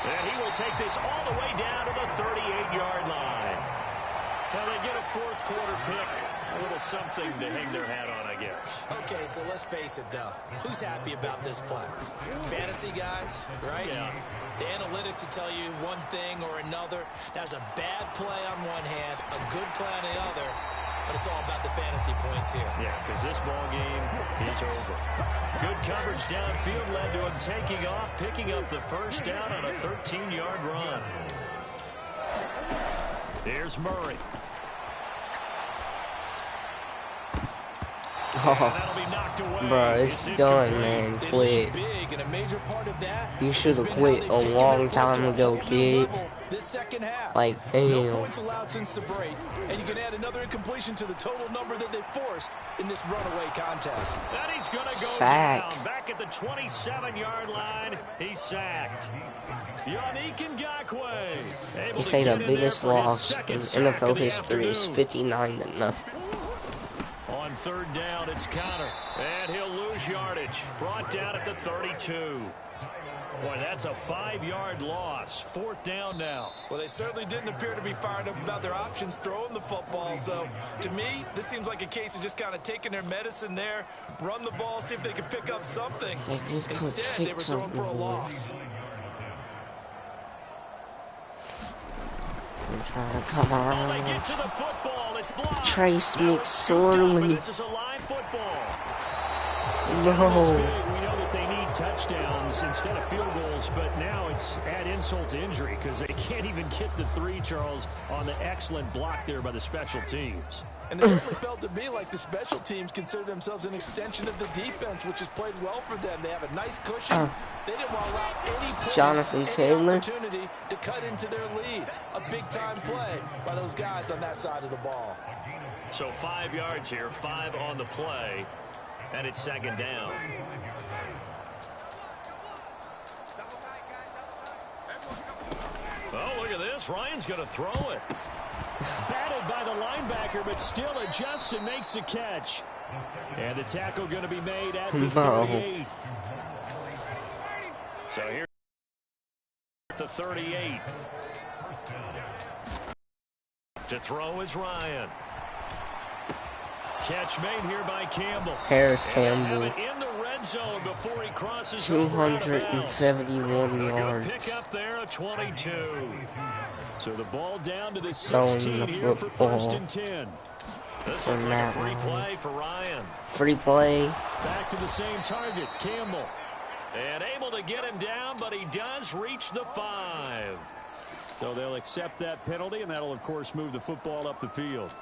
And he will take this all the way down to the 38-yard line. Now they get a 4th quarter pick. A little little something to hang their hat on, I guess. Okay, so let's face it, though. Who's happy about this play? Fantasy guys, right? Yeah. The analytics will tell you one thing or another. There's a bad play on one hand, a good play on the other, but it's all about the fantasy points here. Yeah, because this ball game is over. Good coverage downfield led to him taking off, picking up the first down on a 13-yard run. Here's Murray. Oh, bro, it's done, man. Quit. You should have quit a long time ago, kid. Like, damn. Points allowed since the break, and you can add another incompletion to the total number that they forced in this runaway contest. And he's going to go Sack. down. Back at the 27-yard line, he's sacked. Yannick Ngakoue. They say the biggest loss in NFL history is 59-0. On third down, it's Connor, and he'll lose yardage. Brought down at the 32. Boy, that's a 5-yard loss. Fourth down now. Well, they certainly didn't appear to be fired up about their options throwing the football. So, to me, this seems like a case of just kind of taking their medicine there, run the ball, see if they can pick up something. Instead, they were throwing for a loss. I'm trying to come on. They get to the football. It's blocked. Trace McSorley. This is a live football. No. We know that they need touchdowns instead of field goals, but now it's add insult to injury because they can't even get the 3, Charles, on the excellent block there by the special teams. And it certainly felt to me like the special teams consider themselves an extension of the defense, which has played well for them. They have a nice cushion. They didn't want to allow any points, Jonathan Taylor. Opportunity to cut into their lead. A big-time play by those guys on that side of the ball. So 5 yards here, 5 on the play, and it's second down. Oh, look at this. Ryan's going to throw it. Batted by the linebacker, but still adjusts and makes the catch. And the tackle going to be made at the 38. So here at the 38. To throw is Ryan. Catch made here by Campbell. Harris Campbell. In the red zone before he crosses 271 yards. Pick up there at 22. So the ball down to the Throwing 16 the here for football. first and 10. This looks like a free play for Ryan. Free play. Back to the same target, Campbell. And able to get him down, but he does reach the 5. So they'll accept that penalty, and that'll, of course, move the football up the field.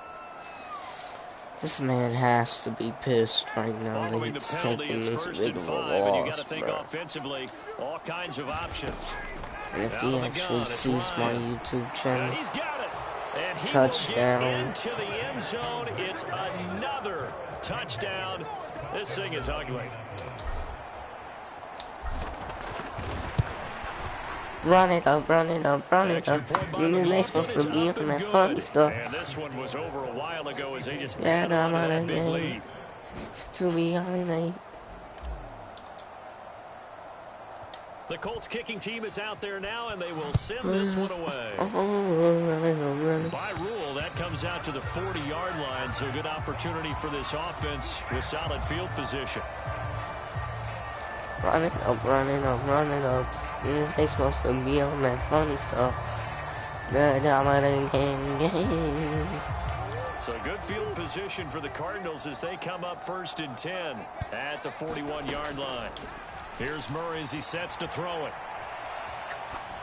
This man has to be pissed right now that Following the he's penalty, taking it's this first big and of a 5, and you got loss, to think bro. offensively, all kinds of options. And if Out he of the actually gun, it's sees my Ryan. YouTube And channel, he's got it. And he touchdown. will get into the end zone. It's another touchdown. This thing is ugly. run it up, run it up, run it up. And then they supposed to be up in that fun stuff. And this one was over a while ago as they just Yeah, added on to I'm that on big a lead. game. To be honest, The Colts kicking team is out there now, and they will send this one away. oh, By rule, that comes out to the 40-yard line, so good opportunity for this offense with solid field position. run it up, run it up, run it up. And they supposed to be on that fun stuff. The dominant game. So good field position for the Cardinals as they come up first and 10 at the 41-yard line. Here's Murray as he sets to throw it.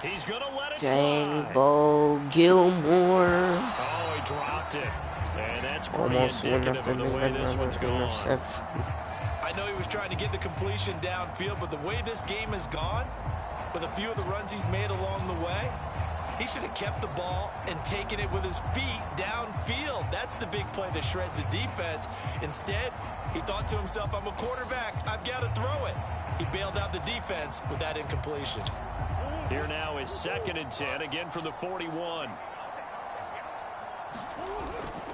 He's going to let it Dang, fly. Bo Gilmore. Oh, he dropped it. And that's pretty Almost went indicative up of and the way then this one's another gone. interception. I know he was trying to get the completion downfield, but the way this game has gone, with a few of the runs he's made along the way, he should have kept the ball and taken it with his feet downfield. That's the big play that shreds the defense. Instead, he thought to himself, I'm a quarterback. I've got to throw it. He bailed out the defense with that incompletion. Here now is second and 10, again from the 41.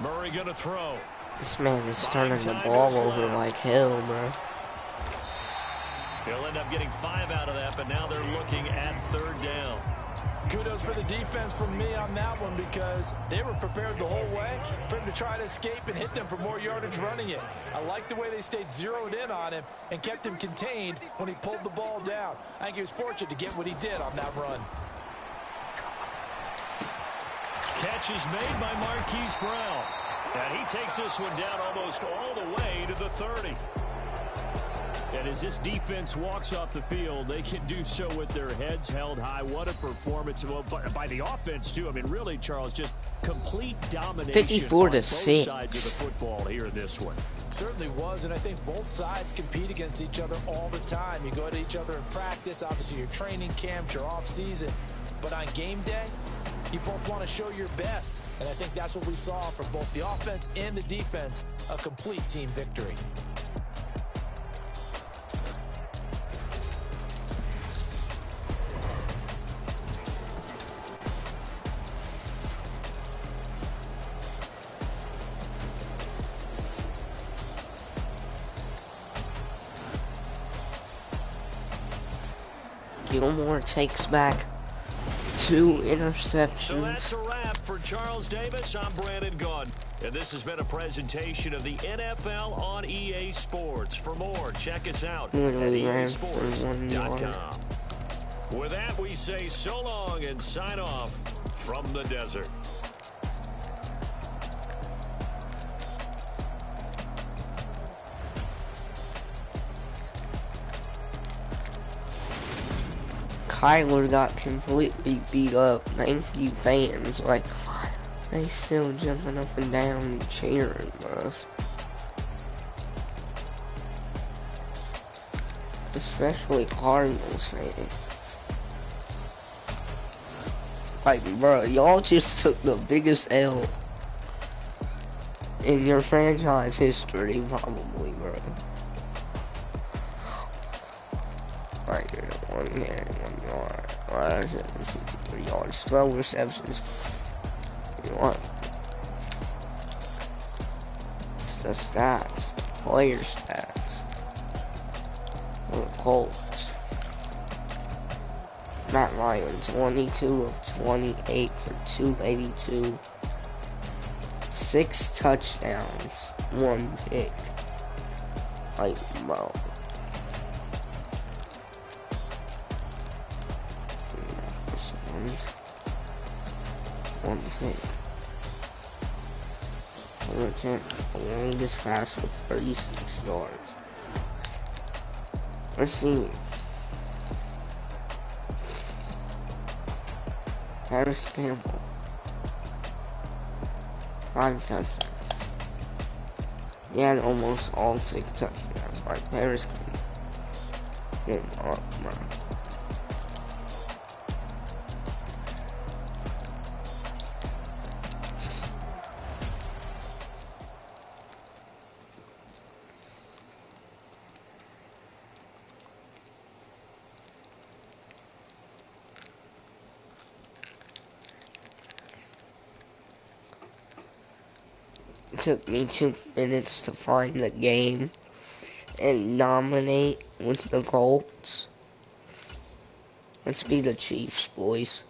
Murray going to throw. This man is turning the ball over like hell, bro. He'll end up getting 5 out of that, but now they're looking at third down. Kudos for the defense from me on that one because they were prepared the whole way for him to try to escape and hit them for more yardage running it. I like the way they stayed zeroed in on him and kept him contained when he pulled the ball down. I think he was fortunate to get what he did on that run. Catch is made by Marquise Brown. And he takes this one down almost all the way to the 30. And as this defense walks off the field, they can do so with their heads held high. What a performance by the offense, too. I mean, really, Charles, just complete domination 54 on to both 6. sides of the football here in this one. It certainly was, and I think both sides compete against each other all the time. You go at each other in practice, obviously your training camps, your off-season. But on game day, you both want to show your best. And I think that's what we saw from both the offense and the defense, a complete team victory. Gilmore takes back 2 So interceptions. that's a wrap for Charles Davis. I'm Brandon Gunn. And this has been a presentation of the NFL on EA Sports. For more, check us out at Literally ran for 1 yard. easports.com. With that, we say so long and sign off from the desert. Kyler got completely beat up. Thank you, fans. Like, they still jumping up and down and cheering us. Especially Cardinals fans. Like, bro, y'all just took the biggest L in your franchise history, probably, bro. Like, 1 carry, 1 yard, 3 yards, 12 receptions. You know what? It's the stats, player stats. For the Colts. Matt Ryan, 22 of 28 for 282. 6 touchdowns, 1 pick. Like, bro. One pick. The longest pass with 36 yards. Let's see. Harris Campbell. 5 touchdowns. He had almost all 6 touchdowns. Like Harris Campbell. Get him up, bro. It took me 2 minutes to find the game and nominate with the Colts. Let's be the Chiefs, boys.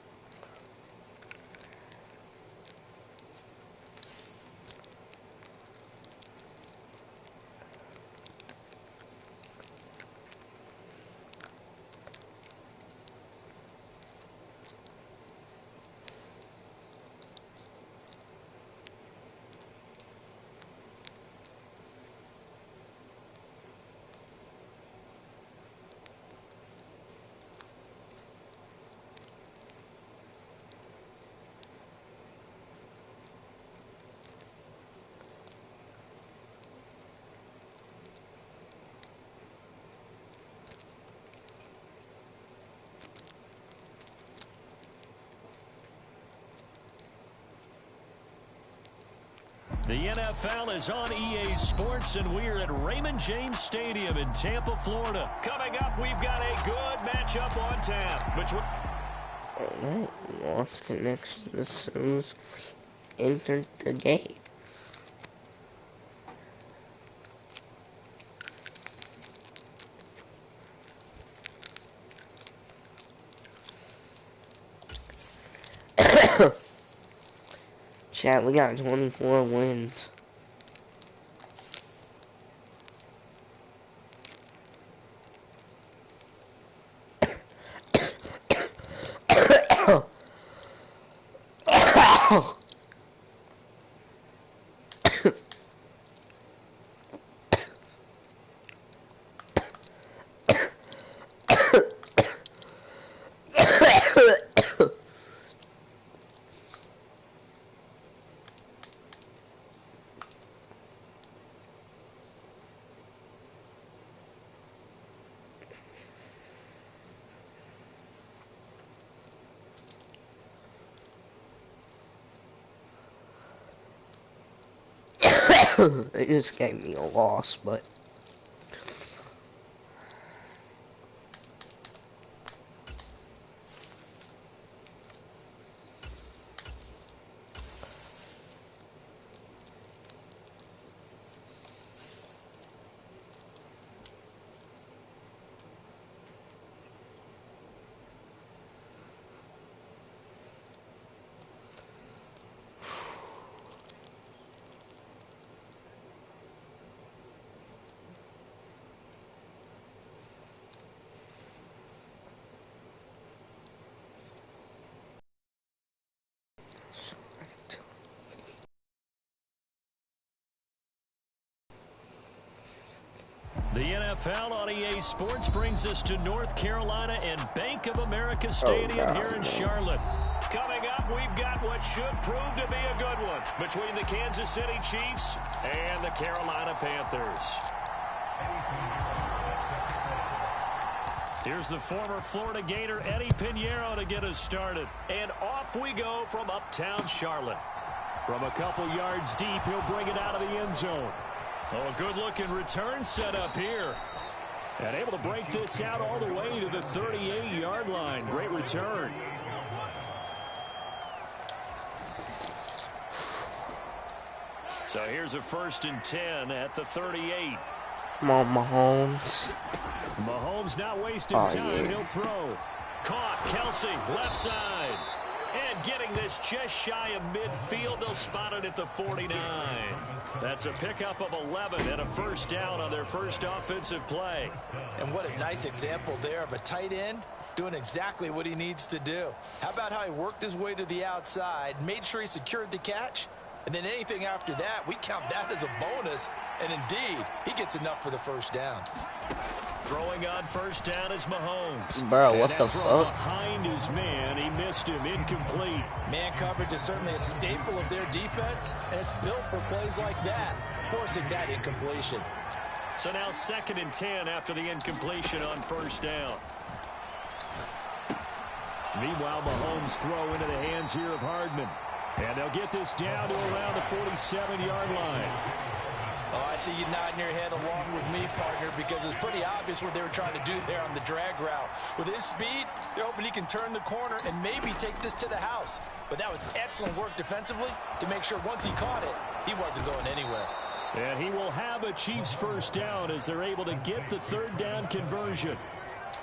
The NFL is on EA Sports, and we're at Raymond James Stadium in Tampa, Florida. Coming up, we've got a good matchup on tap between... Alright, lost connection as soon as we entered the game. Chat, we got 24 wins. It just gave me a loss, but The NFL on EA Sports brings us to North Carolina and Bank of America Stadium here in Charlotte. Coming up, we've got what should prove to be a good one between the Kansas City Chiefs and the Carolina Panthers. Here's the former Florida Gator Eddie Pinheiro to get us started. And off we go from uptown Charlotte. From a couple yards deep, he'll bring it out of the end zone. Oh, a good-looking return set up here. And able to break this out all the way to the 38-yard line. Great return. So here's a 1st and 10 at the 38. come on, Mahomes. Mahomes not wasting time. Yeah. He'll throw. Caught. Kelsey, left side. And getting this just shy of midfield. They'll spot it at the 49. That's a pickup of 11 and a 1st down on their first offensive play. And what a nice example there of a tight end doing exactly what he needs to do. How about how he worked his way to the outside, made sure he secured the catch, and then anything after that, we count that as a bonus. And indeed, he gets enough for the 1st down. Throwing on 1st down is Mahomes. Bro, what the From fuck? behind his man, he missed him. Incomplete. Man coverage is certainly a staple of their defense, and it's built for plays like that, forcing that incompletion. So now 2nd and 10 after the incompletion on 1st down. Meanwhile, Mahomes throw into the hands here of Hardman. And they'll get this down to around the 47-yard line. Oh, I see you nodding your head along with me, partner, because it's pretty obvious what they were trying to do there on the drag route. With his speed, they're hoping he can turn the corner and maybe take this to the house. But that was excellent work defensively to make sure once he caught it, he wasn't going anywhere. And he will have a Chiefs 1st down as they're able to get the 3rd down conversion.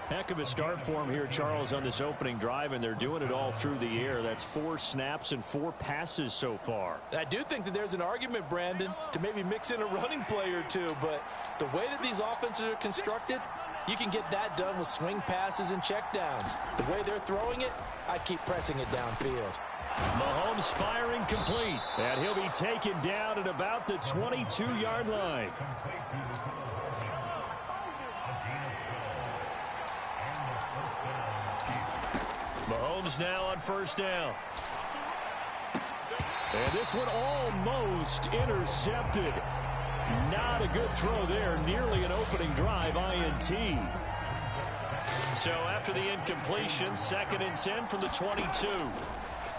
Heck of a start for him here, Charles, on this opening drive, and they're doing it all through the air. That's 4 snaps and 4 passes so far. I do think that there's an argument, Brandon, to maybe mix in a running play or two, but the way that these offenses are constructed, you can get that done with swing passes and checkdowns. The way they're throwing it, I keep pressing it downfield. Mahomes firing complete, and he'll be taken down at about the 22-yard line. Mahomes now on 1st down. And this one almost intercepted. Not a good throw there. Nearly an opening drive INT. So after the incompletion, 2nd and 10 from the 22.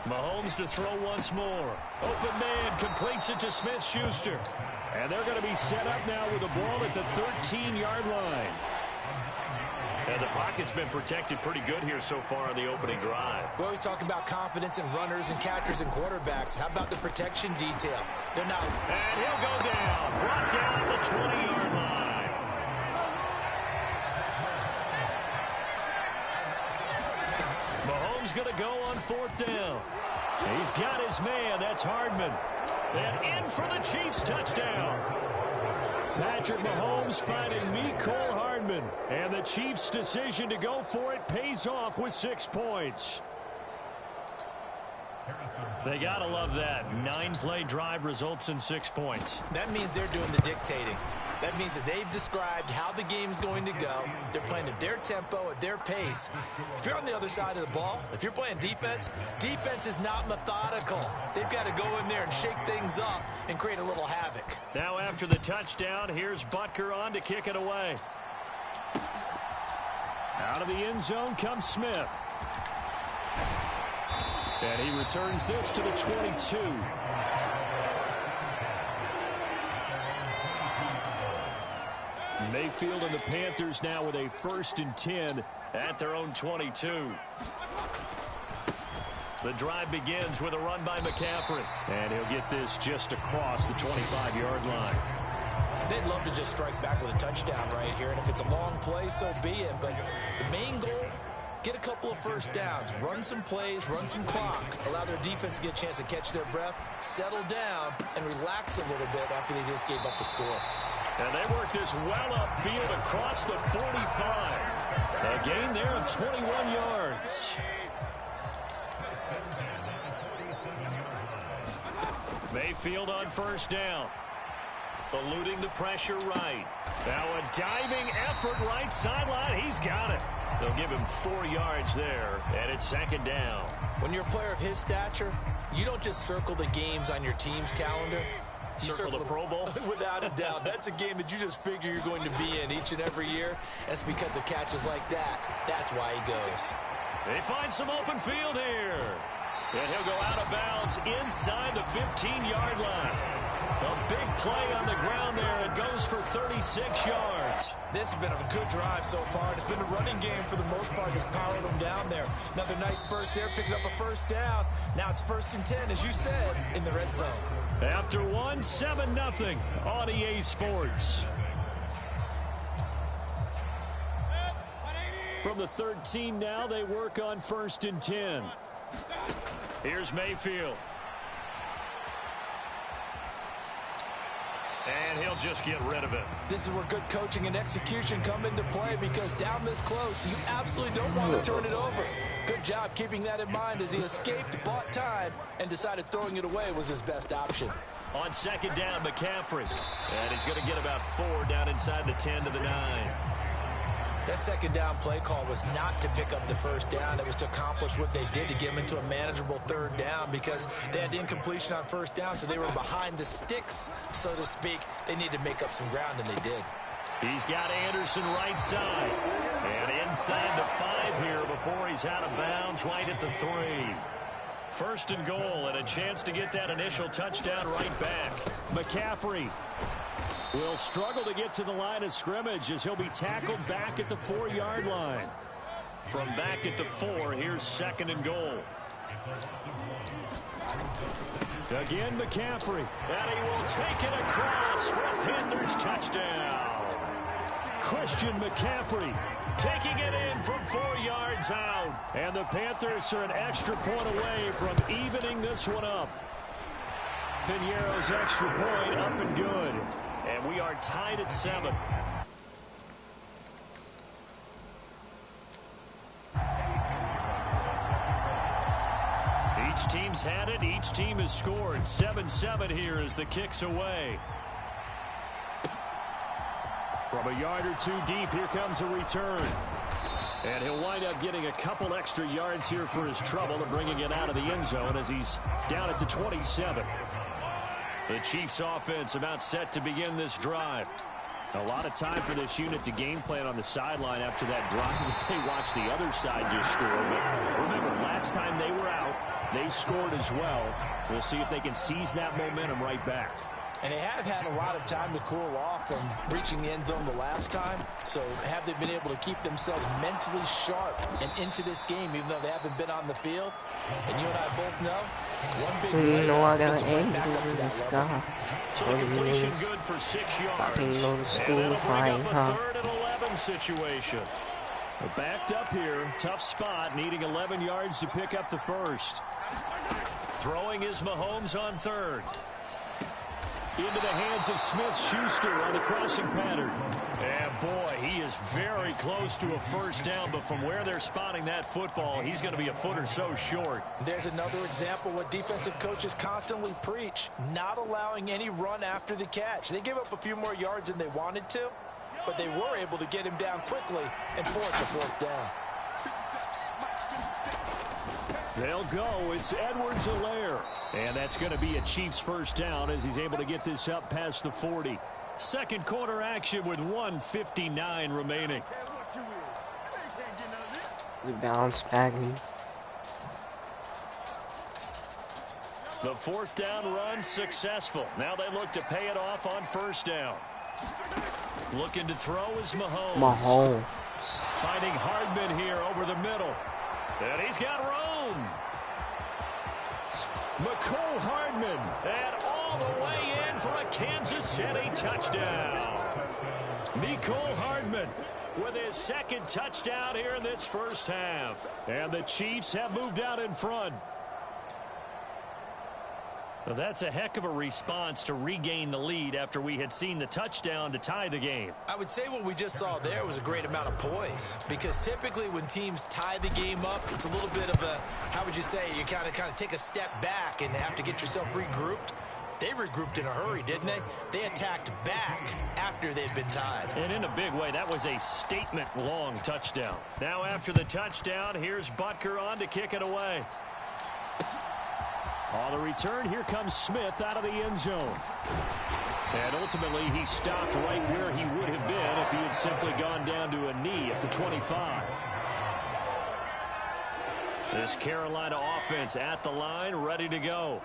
Mahomes to throw once more. Open man completes it to Smith-Schuster. And they're going to be set up now with the ball at the 13-yard line. And the pocket's been protected pretty good here so far on the opening drive. We always talk about confidence in runners and catchers and quarterbacks. How about the protection detail? They're not. And he'll go down. Brought down at the 20-yard line. Mahomes going to go on 4th down. He's got his man. That's Hardman. And in for the Chiefs touchdown. Patrick Mahomes finding Mecole Hardman. And the Chiefs' decision to go for it pays off with 6 points. They got to love that. 9-play drive results in 6 points. That means they're doing the dictating. That means that they've described how the game's going to go. They're playing at their tempo, at their pace. If you're on the other side of the ball, if you're playing defense, defense is not methodical. They've got to go in there and shake things up and create a little havoc. Now after the touchdown, here's Butker on to kick it away. Out of the end zone comes Smith. And he returns this to the 22. Mayfield and the Panthers now with a 1st and 10 at their own 22. The drive begins with a run by McCaffrey. And he'll get this just across the 25-yard line. They'd love to just strike back with a touchdown right here. And if it's a long play, so be it. But the main goal, get a couple of first downs, run some plays, run some clock, allow their defense to get a chance to catch their breath, settle down, and relax a little bit after they just gave up the score. And they work this well upfield across the 45. A gain there of 21 yards. Mayfield on 1st down. Eluding the pressure right. Now a diving effort right sideline. He's got it. They'll give him 4 yards there, and it's 2nd down. When you're a player of his stature, you don't just circle the games on your team's calendar. You circle the Pro Bowl? Without a doubt. That's a game that you just figure you're going to be in each and every year. That's because of catches like that. That's why he goes. They find some open field here. And he'll go out of bounds inside the 15-yard line. A big play on the ground there. It goes for 36 yards. This has been a good drive so far. It's been a running game for the most part that's powered them down there. Another nice burst there, picking up a 1st down. Now it's 1st and 10, as you said, in the red zone. After 7-0 on EA Sports. From the 13 now, they work on 1st and 10. Here's Mayfield. And he'll just get rid of it. This is where good coaching and execution come into play, because down this close, you absolutely don't want to turn it over. Good job keeping that in mind as he escaped, bought time, and decided throwing it away was his best option. On 2nd down, McCaffrey. And he's going to get about 4 down inside the 10 to the 9. That 2nd down play call was not to pick up the 1st down. It was to accomplish what they did to get them into a manageable 3rd down, because they had incompletion on 1st down, so they were behind the sticks, so to speak. They needed to make up some ground, and they did. He's got Anderson right side. And inside the 5 here before he's out of bounds right at the 3. 1st and goal, and a chance to get that initial touchdown right back. McCaffrey will struggle to get to the line of scrimmage as he'll be tackled back at the 4-yard line. From back at the 4, here's 2nd and goal. Again, McCaffrey. And he will take it across for a Panthers touchdown. Christian McCaffrey taking it in from 4 yards out. And the Panthers are an extra point away from evening this one up. Piñeiro's extra point up and good. And we are tied at 7. Each team's had it. Each team has scored. 7-7 here as the kick's away. From a yard or 2 deep, here comes a return. And he'll wind up getting a couple extra yards here for his trouble and bringing it out of the end zone as he's down at the 27. The Chiefs offense about set to begin this drive. A lot of time for this unit to game plan on the sideline after that drive. They watched the other side just score. But remember, last time they were out, they scored as well. We'll see if they can seize that momentum right back. And they have had a lot of time to cool off from reaching the end zone the last time. So have they been able to keep themselves mentally sharp and into this game, even though they haven't been on the field? And you and I both know, one big play, I it's got right back up to in that this level. guy. So the completion good for 6 yards. I can go to school and fine, bring huh? up a 3rd and 11 situation. Backed up here, tough spot, needing 11 yards to pick up the 1st. Throwing is Mahomes on third. Into the hands of Smith-Schuster on the crossing pattern. And boy, he is very close to a first down, but from where they're spotting that football, he's going to be a foot or so short. There's another example what defensive coaches constantly preach, not allowing any run after the catch. They gave up a few more yards than they wanted to, but they were able to get him down quickly and force a fourth down. They'll go. It's Edwards-Helaire. And that's going to be a Chiefs first down as he's able to get this up past the 40. Second quarter action with 1:59 remaining. We bounce back. The fourth down run successful. Now they look to pay it off on first down. Looking to throw is Mahomes. Finding Hardman here over the middle. And he's got room. McCole Hardman. And all the way in for a Kansas City touchdown. McCole Hardman with his second touchdown here in this first half. And the Chiefs have moved out in front. Well, that's a heck of a response to regain the lead after we had seen the touchdown to tie the game. I would say what we just saw there was a great amount of poise, because typically when teams tie the game up, it's a little bit of a, how would you say, you kind of take a step back and have to get yourself regrouped. They regrouped in a hurry, didn't they? They attacked back after they'd been tied. And in a big way, that was a statement-long touchdown. Now after the touchdown, here's Butker on to kick it away. On the return, here comes Smith out of the end zone. And ultimately, he stopped right where he would have been if he had simply gone down to a knee at the 25. This Carolina offense at the line, ready to go.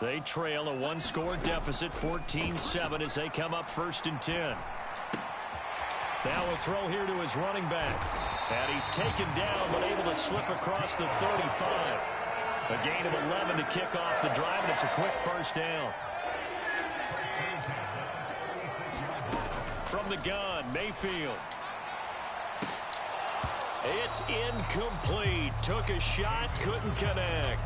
They trail a one-score deficit, 14-7, as they come up 1st and 10. Now a throw here to his running back. And he's taken down, but able to slip across the 35. A gain of 11 to kick off the drive, and it's a quick first down. From the gun, Mayfield. It's incomplete. Took a shot, couldn't connect.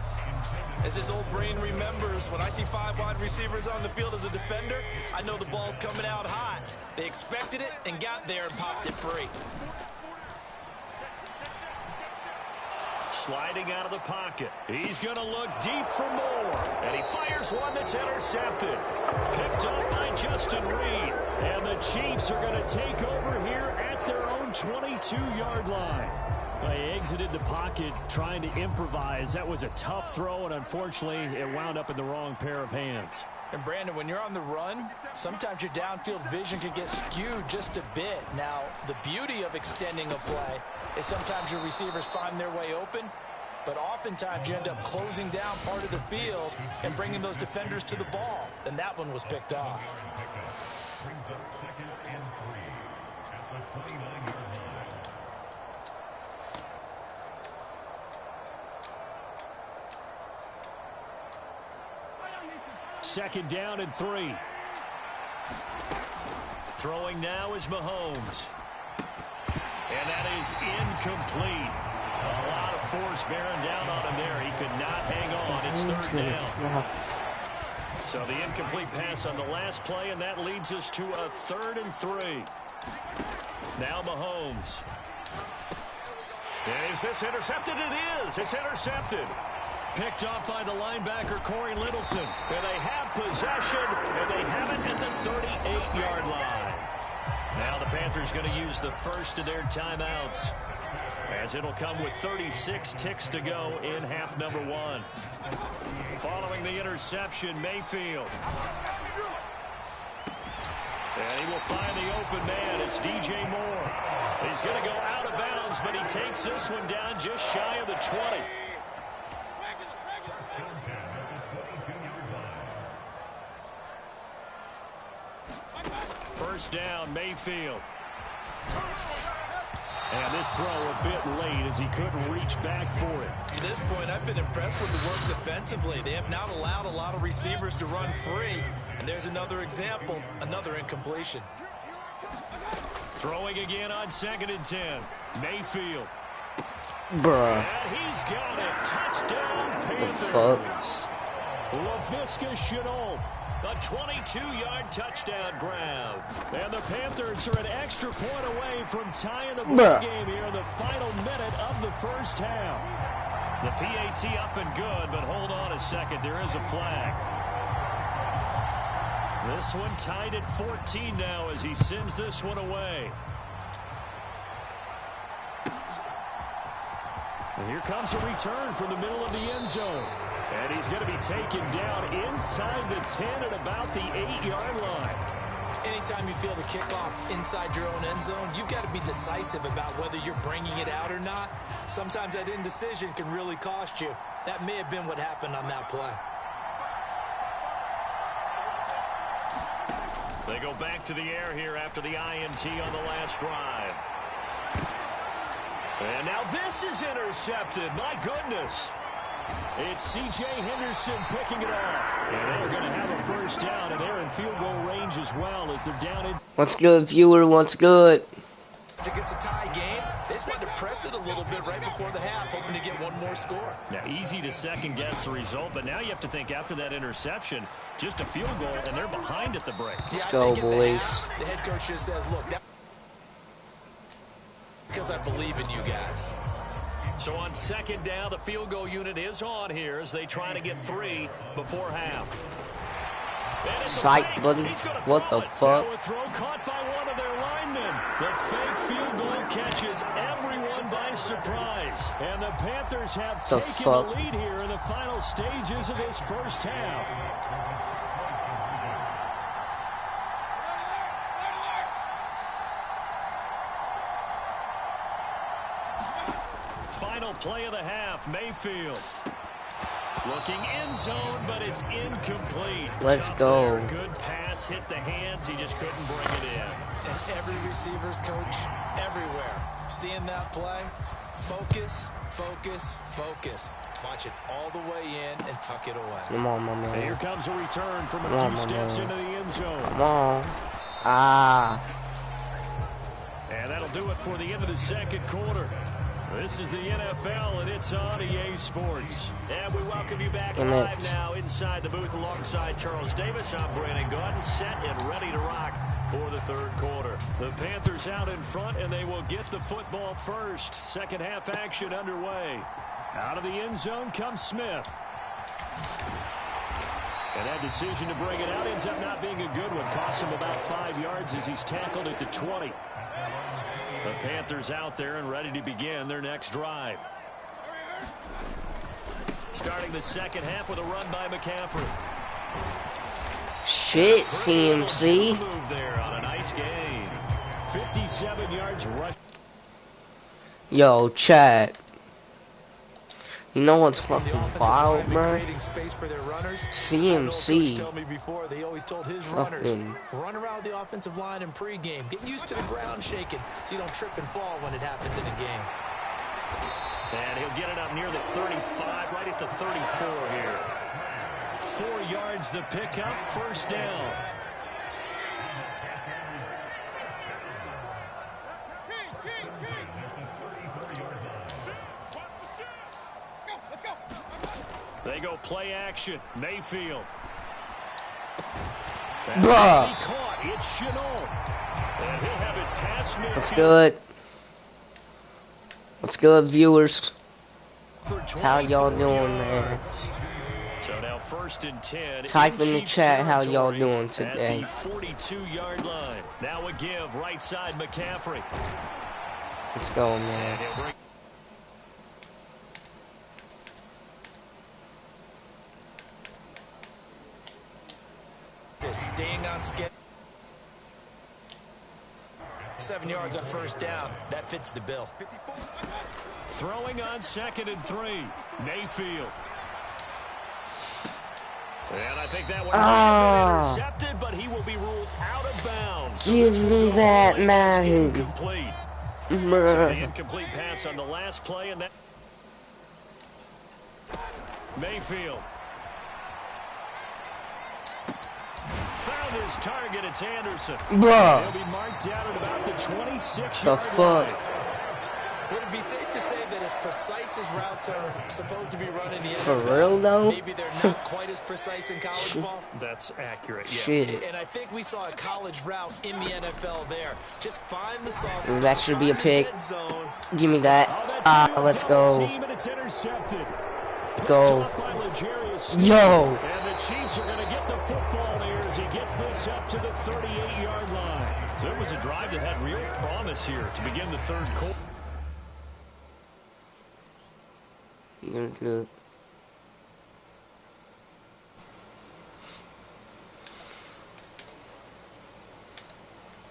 As this old brain remembers, when I see 5 wide receivers on the field as a defender, I know the ball's coming out hot. They expected it and got there and popped it free. Sliding out of the pocket. He's going to look deep for more. And he fires one that's intercepted. Picked up by Justin Reed. And the Chiefs are going to take over here at their own 22-yard line. They exited the pocket trying to improvise. That was a tough throw, and unfortunately, it wound up in the wrong pair of hands. And Brandon, when you're on the run, sometimes your downfield vision can get skewed just a bit. Now, the beauty of extending a play is sometimes your receivers find their way open, but oftentimes you end up closing down part of the field and bringing those defenders to the ball. And that one was picked off. Second down and 3. Throwing now is Mahomes. And that is incomplete. A lot of force bearing down on him there. He could not hang on. It's 3rd down. So the incomplete pass on the last play, and that leads us to a 3rd and 3. Now Mahomes. Is this intercepted? It is. It's intercepted. Picked up by the linebacker, Corey Littleton. And they have possession, and they have it at the 38-yard line. Now the Panthers going to use the first of their timeouts, as it'll come with 36 ticks to go in half number 1. Following the interception, Mayfield. And he will find the open man. It's DJ Moore. He's going to go out of bounds, but he takes this one down just shy of the 20. First down, Mayfield. And this throw a bit late as he couldn't reach back for it. At this point, I've been impressed with the work defensively. They have not allowed a lot of receivers to run free. And there's another example, another incompletion. Throwing again on 2nd and 10. Mayfield. Bruh. And he's got it. Touchdown, Panthers. The fuck? LaVisca Chenault. A 22-yard touchdown grab. And the Panthers are an extra point away from tying the ball game here in the final minute of the first half. The PAT up and good, but hold on a second. There is a flag. This one tied at 14 now as he sends this one away. And here comes a return from the middle of the end zone. And he's going to be taken down inside the 10 at about the 8-yard line. Anytime you feel the kickoff inside your own end zone, you've got to be decisive about whether you're bringing it out or not. Sometimes that indecision can really cost you. That may have been what happened on that play. They go back to the air here after the INT on the last drive. And now this is intercepted. My goodness. It's C.J. Henderson picking it off. And they're going to have a first down, and they're in field goal range as well as they're down in. What's good, viewer? What's good? It's a tie game. They just wanted to press it a little bit right before the half, hoping to get one more score. Now, easy to second-guess the result, but now you have to think after that interception, just a field goal, and they're behind at the break. Let's go, boys. The head coach just says, look, because I believe in you guys. So on second down, the field goal unit is on here as they try to get 3 before half. Psych, buddy. What the fuck? Now a throw caught by one of their linemen. The fake field goal catches everyone by surprise. And the Panthers have taken the lead here in the final stages of this first half. Final play of the half, Mayfield. Looking end zone, but it's incomplete. Let's go. Good pass, hit the hands. He just couldn't bring it in. And every receiver's coach, everywhere, seeing that play, focus, focus, focus. Watch it all the way in and tuck it away. Come on, my man. And here comes a return from a few steps into the end zone. Come on. Ah. And that'll do it for the end of the second quarter. This is the NFL, and it's on EA Sports. And we welcome you back live now inside the booth alongside Charles Davis. I'm Brandon Gordon, set and ready to rock for the third quarter. The Panthers out in front, and they will get the football first. Second half action underway. Out of the end zone comes Smith. And that decision to bring it out ends up not being a good one. Cost him about 5 yards as he's tackled at the 20. The Panthers out there and ready to begin their next drive. Starting the second half with a run by McCaffrey. Shit, CMC. Move there on a nice gain. 57 yards rush. Yo, chat. You know what's fucking wild, bro? CMC fucking run around the offensive line in pregame. Get used to the ground shaking so you don't trip and fall when it happens in a game. And he'll get it up near the 35, right at the 34 here. 4 yards the pickup, first down. They go play action. Mayfield. bruh. Caught. It's Chenault. And he'll have it past midfield. What's good? What's good, viewers? How y'all doing, man? So now first and 10. Type in the chat how y'all doing today. At the 42-yard line. Now a give right side McCaffrey. Let's go, man. Staying on schedule. 7 yards on first down. That fits the bill. Throwing on 2nd and 3. Mayfield. And I think that one might have been intercepted, but he will be ruled out of bounds. Give me that, Madden. Incomplete. So the incomplete pass on the last play, and that Mayfield. Found his target. It's Anderson. Bruh. He'll be marked down at about the 26-yard The fuck? line. Would it be safe to say that as precise as routes are supposed to be run in the For NFL, real though? maybe they're not quite as precise in college ball? That's accurate, yeah. Shit. And I think we saw a college route in the NFL there. Just find the sauce. Ooh, that should be a find the pick. dead zone. Give me that. Let's go. Team, and it's intercepted. Go. And Yo. the Chiefs are going to get the football here as he gets this up to the 38-yard line. So it was a drive that had real promise here to begin the third quarter. You're good.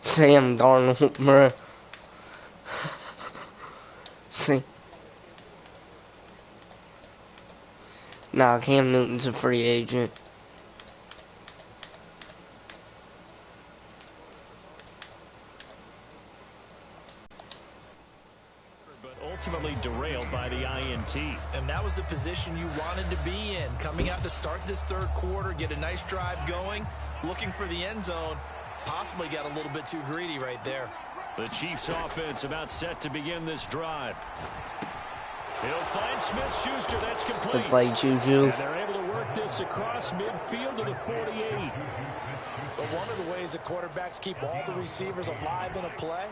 Sam Darnold, bruh. See. Nah, Cam Newton's a free agent. But ultimately derailed by the INT. And that was the position you wanted to be in. Coming out to start this third quarter, get a nice drive going, looking for the end zone. Possibly got a little bit too greedy right there. The Chiefs offense about set to begin this drive. He'll find Smith-Schuster. That's complete. Good play, Juju. And they're able to work this across midfield to the 48. But one of the ways that quarterbacks keep all the receivers alive in a play,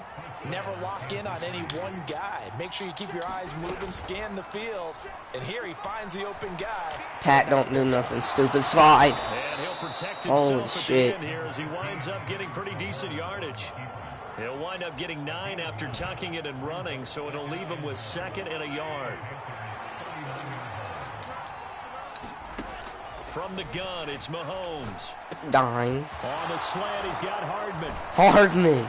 never lock in on any one guy. Make sure you keep your eyes moving, scan the field. And here he finds the open guy. Pat, don't do nothing stupid. Slide. And he'll protect Holy himself at shit. the end here as he winds up getting pretty decent yardage. He'll wind up getting 9 after tucking it and running, so it'll leave him with 2nd and a yard. From the gun, it's Mahomes. Dying. On the slant, he's got Hardman. Hardman.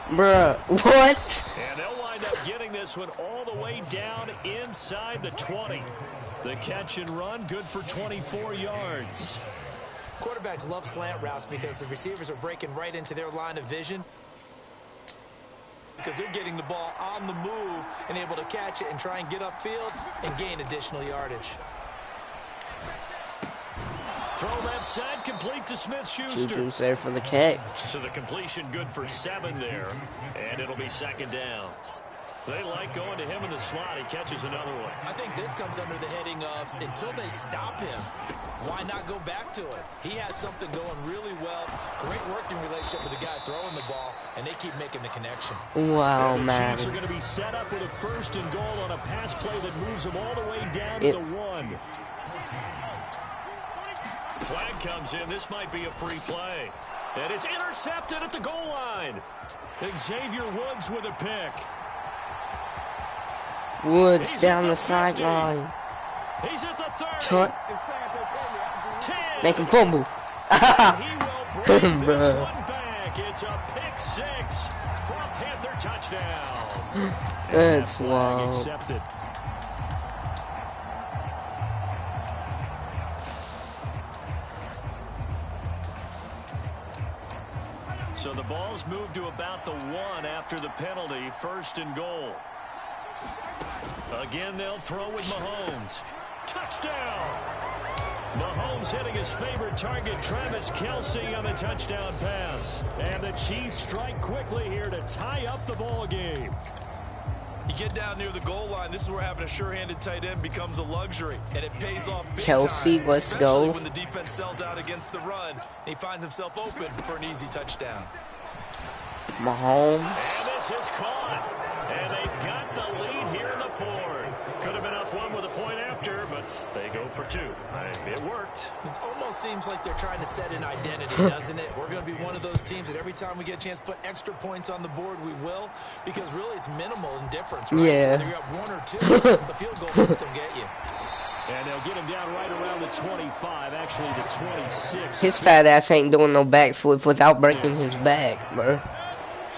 Bruh, what? And they'll wind up getting this one all the way down inside the 20. The catch and run, good for 24 yards. Quarterbacks love slant routes because the receivers are breaking right into their line of vision, because they're getting the ball on the move and able to catch it and try and get upfield and gain additional yardage. Throw left side, complete to Smith-Schuster. Juju's there for the catch. So the completion good for 7 there, and it'll be 2nd down. They like going to him in the slot. He catches another one. I think this comes under the heading of until they stop him, why not go back to it? He has something going really well. Great working relationship with the guy throwing the ball, and they keep making the connection. Wow, The man. Chiefs are going to be set up with a 1st and goal on a pass play that moves them all the way down to the 1. Flag comes in. This might be a free play. And it's intercepted at the goal line. Xavier Woods with a pick. Woods down the sideline. He's at the 30. Tut. 10. Make him fumble. He will bring this Bruh. one back. It's a pick 6 for a Panther touchdown. That's Flag wild. accepted. So the ball's moved to about the 1 after the penalty. 1st and goal. Again, they'll throw with Mahomes. Touchdown! Mahomes hitting his favorite target, Travis Kelce, on the touchdown pass. And the Chiefs strike quickly here to tie up the ball game. You get down near the goal line, this is where having a sure-handed tight end becomes a luxury, and it pays off big Kelce, time, let's especially go. when the defense sells out against the run, and he finds himself open for an easy touchdown. Mahomes. And this is caught. And they've got the lead here in the 4th. Could have been up 1 with a point after, but they go for 2. It worked. It almost seems like they're trying to set an identity, doesn't it? We're going to be one of those teams that every time we get a chance to put extra points on the board, we will, because really it's minimal in difference, right? Yeah. Whether you're up 1 or 2, the field goal will still get you. And they'll get him down right around the 25, actually the 26. His fat ass ain't doing no backflip without breaking his back, bro.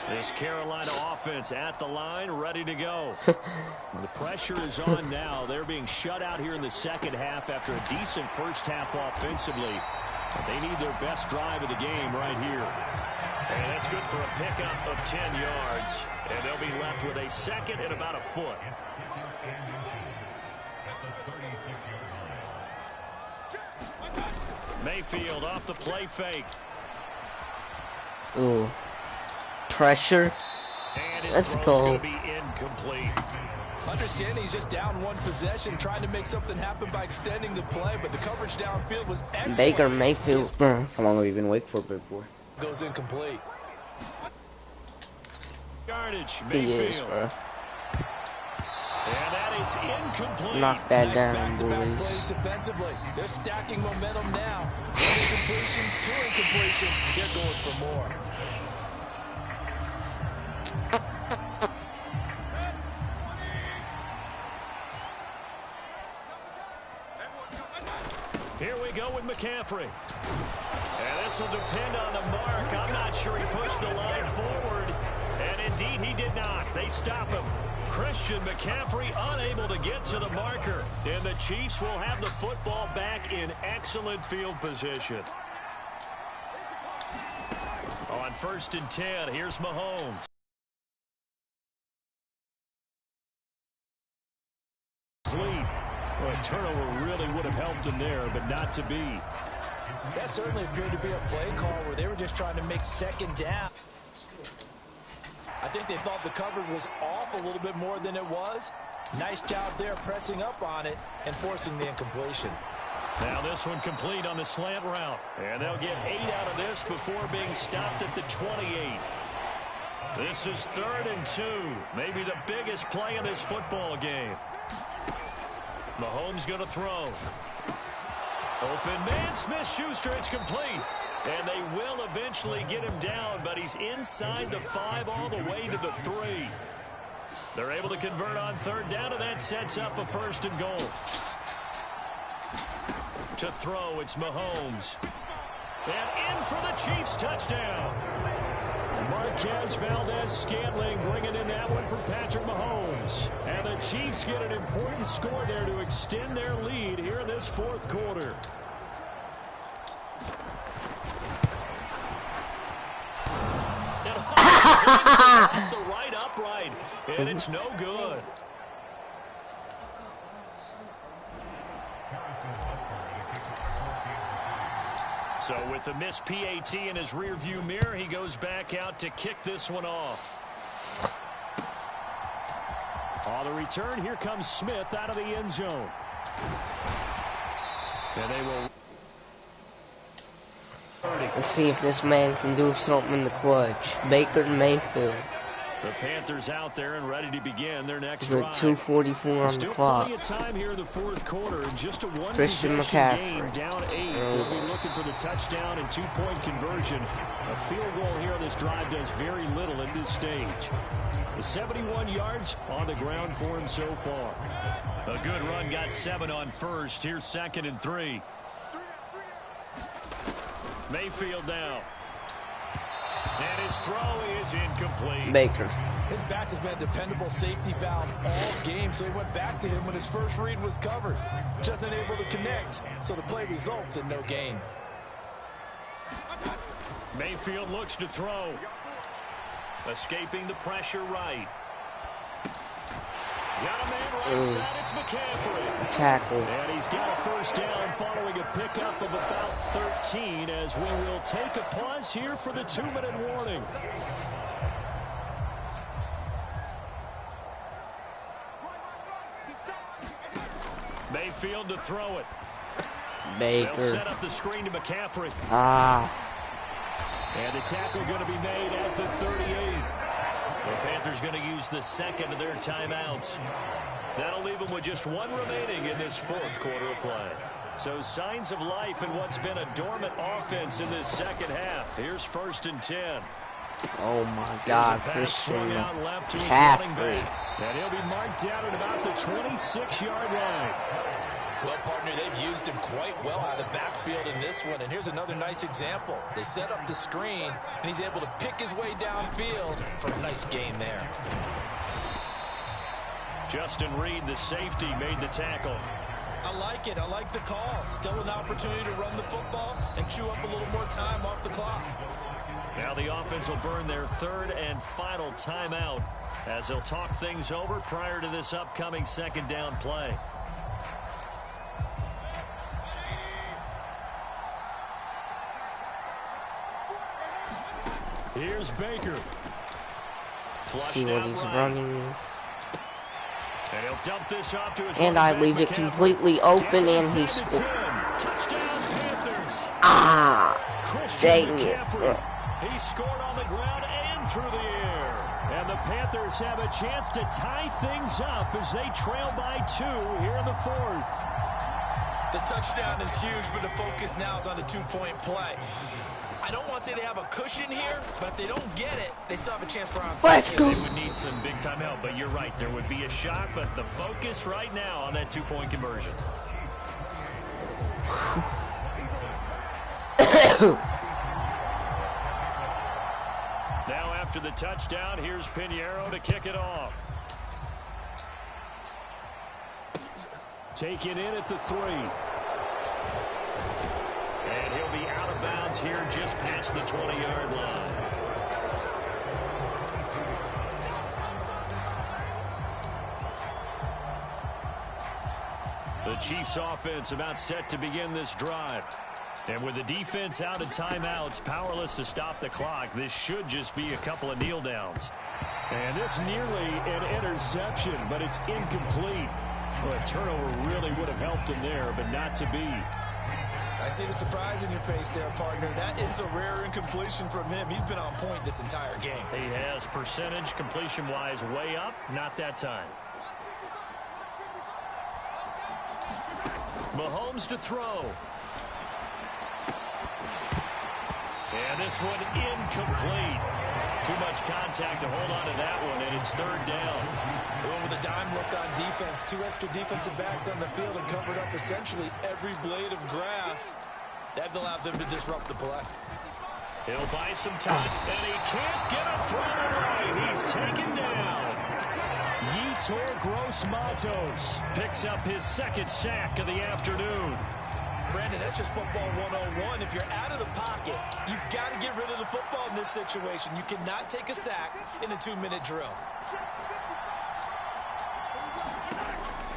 This Carolina offense at the line, ready to go. The pressure is on now. They're being shut out here in the 2nd half after a decent 1st half offensively. They need their best drive of the game right here. And that's good for a pickup of 10 yards. And they'll be left with a 2nd and about a foot. Mayfield off the play fake. Ooh. Pressure. And his Let's throw's go. going to be incomplete. Understanding he's just down one possession, trying to make something happen by extending the play, but the coverage downfield was excellent. Baker Mayfield, bro. How long have you been waiting for, big boy? Goes incomplete. Yardage, He is, Mayfield. bro. And that is incomplete. Knock that Nice down, back-to-back boys. plays defensively. They're stacking momentum now. One incompletion, two incompletion. They're going for more. Here we go with McCaffrey. And this will depend on the mark. I'm not sure he pushed the line forward. And indeed, he did not. They stop him. Christian McCaffrey unable to get to the marker. And the Chiefs will have the football back in excellent field position. On 1st and 10, here's Mahomes. Well, a turnover really would have helped him there, but not to be. That certainly appeared to be a play call where they were just trying to make second down. I think they thought the coverage was off a little bit more than it was. Nice job there pressing up on it and forcing the incompletion. Now this one complete on the slant route. And they'll get 8 out of this before being stopped at the 28. This is 3rd and 2. Maybe the biggest play in this football game. Mahomes going to throw. Open man, Smith-Schuster, it's complete. And they will eventually get him down, but he's inside the 5 all the way to the 3. They're able to convert on 3rd down, and that sets up a 1st and goal. To throw, it's Mahomes. And in for the Chiefs touchdown. Marquez Valdez-Scantling bringing in that one for Patrick Mahomes. And the Chiefs get an important score there to extend their lead here in this 4th quarter. And the right upright, and it's no good. So with a missed PAT in his rearview mirror, he goes back out to kick this one off. On the return, here comes Smith out of the end zone. And they will. Let's see if this man can do something in the clutch. Baker Mayfield. The Panthers out there and ready to begin their next With drive. 2:44 on the clock. Still plenty of time here in the 4th quarter, and just a Christian one-possession game, McCaffrey. down 8. They'll be looking for the touchdown and 2-point conversion. A field goal here on this drive does very little at this stage. The 71 yards on the ground for him so far. A good run, got 7 on 1st. Here's 2nd and 3. Mayfield now. And his throw is incomplete. Baker. His back has been a dependable safety valve all game, so he went back to him when his first read was covered. Just unable to connect, so the play results in no gain. Mayfield looks to throw. Escaping the pressure right. Got a man right side, it's McCaffrey. A tackle. And he's got a 1st down following a pickup of about 13 as we will take a pause here for the 2-minute warning. Mayfield to throw it. They'll Baker. set up the screen to McCaffrey. And the tackle going to be made at the 38. The Panthers going to use the 2nd of their timeouts. That'll leave them with just 1 remaining in this 4th quarter of play. So signs of life in what's been a dormant offense in this 2nd half. Here's 1st and 10. Oh my God, Christian McCaffrey. McCaffrey. And he'll be marked down at about the 26-yard line. Well, partner, they've used him quite well out of the backfield in this one. And here's another nice example. They set up the screen, and he's able to pick his way downfield for a nice gain there. Justin Reed, the safety, made the tackle. I like it. I like the call. Still an opportunity to run the football and chew up a little more time off the clock. Now the offense will burn their 3rd and final timeout as they'll talk things over prior to this upcoming 2nd down play. Here's Baker. See what he's running. And he'll dump this off to his And I leave it completely open, and he scored. Touchdown, Panthers. Ah, dang it. He scored on the ground and through the air. And the Panthers have a chance to tie things up as they trail by 2 here in the 4th. The touchdown is huge, but the focus now is on the two-point play. I don't want to say they have a cushion here, but if they don't get it, they still have a chance for onside. Let's go. They would need some big-time help, but you're right. There would be a shot, but the focus right now on that two-point conversion. Now after the touchdown, here's Pinheiro to kick it off. Taken in at the 3. And he'll be out of bounds here just past the 20-yard line. The Chiefs offense about set to begin this drive. And with the defense out of timeouts, powerless to stop the clock, this should just be a couple of kneel downs. And this nearly an interception, but it's incomplete. Well, a turnover really would have helped him there, but not to be. I see the surprise in your face there, partner. That is a rare incompletion from him. He's been on point this entire game. He has percentage completion-wise way up, not that time. Mahomes to throw. And this one incomplete. Too much contact to hold on to that one, and it's 3rd down. With a dime look on defense, 2 extra defensive backs on the field and covered up essentially every blade of grass. That allowed them to disrupt the play. He'll buy some time, and he can't get a throw away. He's taken down. Yetur Gross-Matos picks up his 2nd sack of the afternoon. Brandon, that's just football 101. If you're out of the pocket, you've got to get rid of the football in this situation. You cannot take a sack in a 2-minute drill.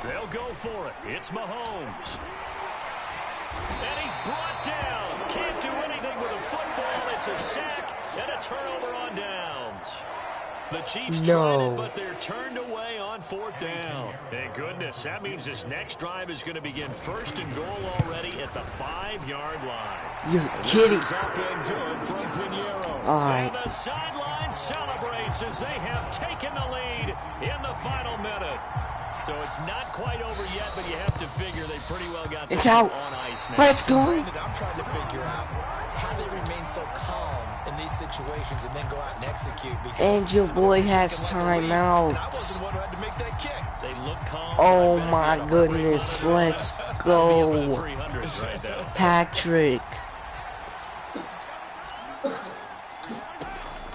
They'll go for it. It's Mahomes. And he's brought down. Can't do anything with a football. It's a sack and a turnover on downs. The Chiefs tried it, but they're turned away on 4th down. Thank goodness. That means this next drive is going to begin 1st and goal already at the 5-yard line. You're kidding. This is up and good from Pinheiro. All right. And the sideline celebrates as they have taken the lead in the final minute. So it's not quite over yet, but you have to figure they pretty well got this out on ice now. Let's go. Brandon, I'm trying to figure out how they remain so calm in these situations and then go out and execute. And your boy has timeouts. They look calm. Oh my goodness, let's go. Patrick.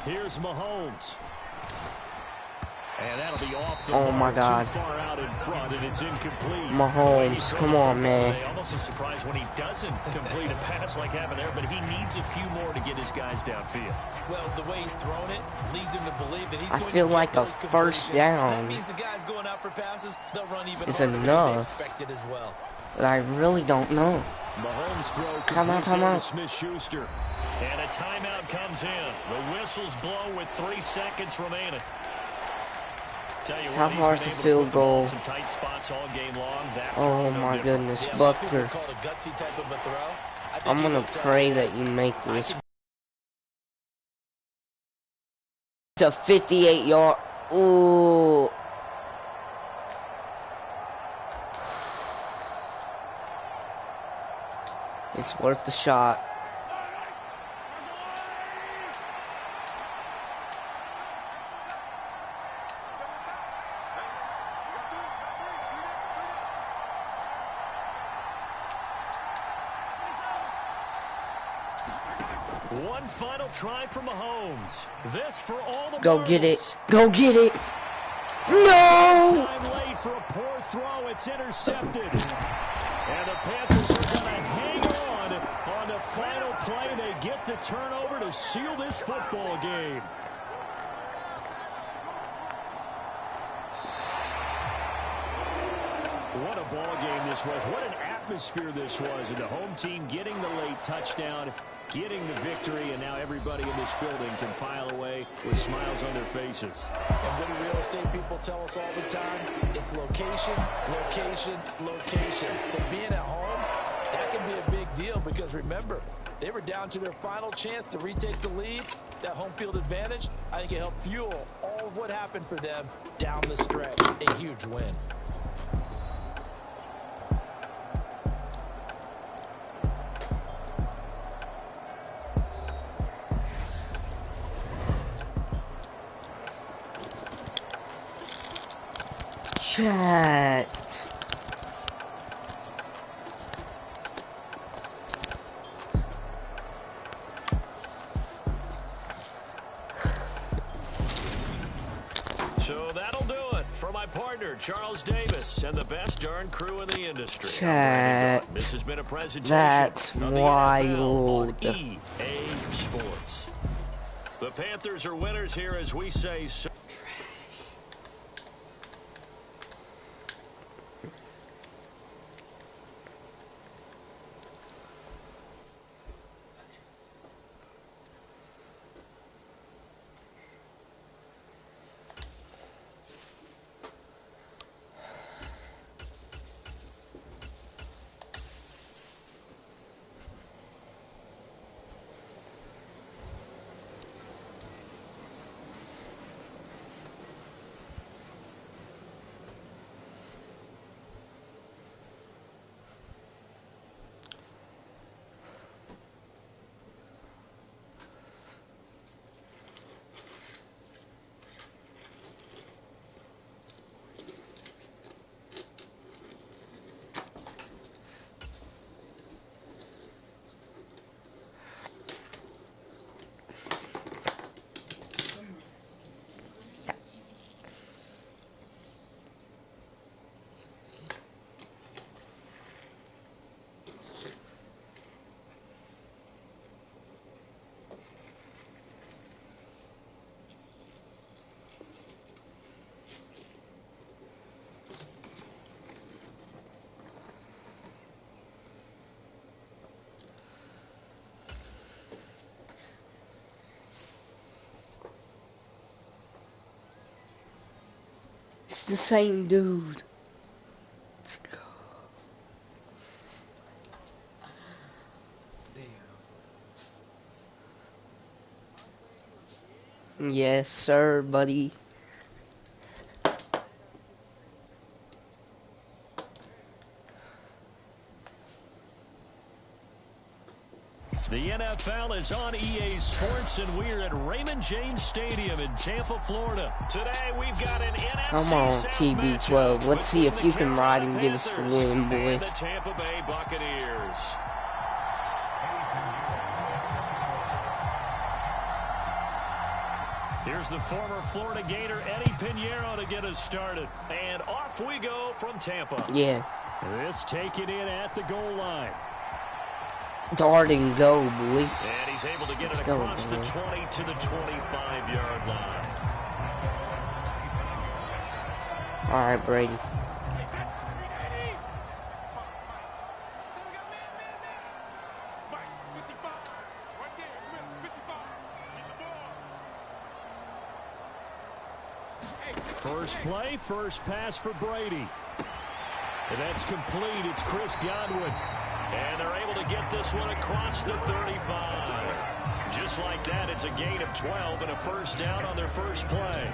Here's Mahomes. And that'll be off the Oh my God. Too far out in front, and it's incomplete. Mahomes, come on, man. Almost a surprise when he doesn't complete a pass like happened there, but he needs a few more to get his guys downfield. Well, the way he's thrown it leads him to believe that he's I going feel to like get a those first down That means the guys going out for passes, they'll run even is harder than enough. they expected as well. But I really don't know. Mahomes throw Timeout. Smith-Schuster. And a timeout comes in. The whistles blow with 3 seconds remaining. How far is the field goal? Some tight spots all game long. Oh my goodness, Buckner. I'm gonna pray that you make this. To 58-yard. Ooh. It's worth the shot. One final try for Mahomes. This for all the Go marbles. get it. Go get it. No! Time late for a poor throw. It's intercepted. And the Panthers are going to hang on the final play. They get the turnover to seal this football game. What a ball game this was. What an atmosphere this was. And the home team getting the late touchdown, getting the victory, and now everybody in this building can file away today with smiles on their faces. And what do real estate people tell us all the time? It's location, location, location. So being at home, that can be a big deal because remember, they were down to their final chance to retake the lead. That home field advantage, I think it helped fuel all of what happened for them down the stretch. A huge win. Chat. So that'll do it for my partner, Charles Davis, and the best darn crew in the industry. Chat. This has been a presentation That's of the wild. NFL on EA Sports. The Panthers are winners here as we say so. It's the same dude. Let's go. Yes, sir, buddy. The NFL is on EA Sports, and we're at Raymond James Stadium in Tampa, Florida. Today, we've got an NFC Come on, South TB12. matchup Let's see if between you the can ride and Carolina get us the Panthers win, boy. and the Tampa Bay Buccaneers. Here's the former Florida Gator, Eddie Pinheiro, to get us started. And off we go from Tampa. Yeah. This taken in at the goal line. Dart and go, boy. And he's able to get Let's it go, across the man. 20 to the 25-yard line. All right, Brady. First play, first pass for Brady. And that's complete. It's Chris Godwin. And they're able to get this one across the 35. Just like that, it's a gain of 12 and a first down on their first play.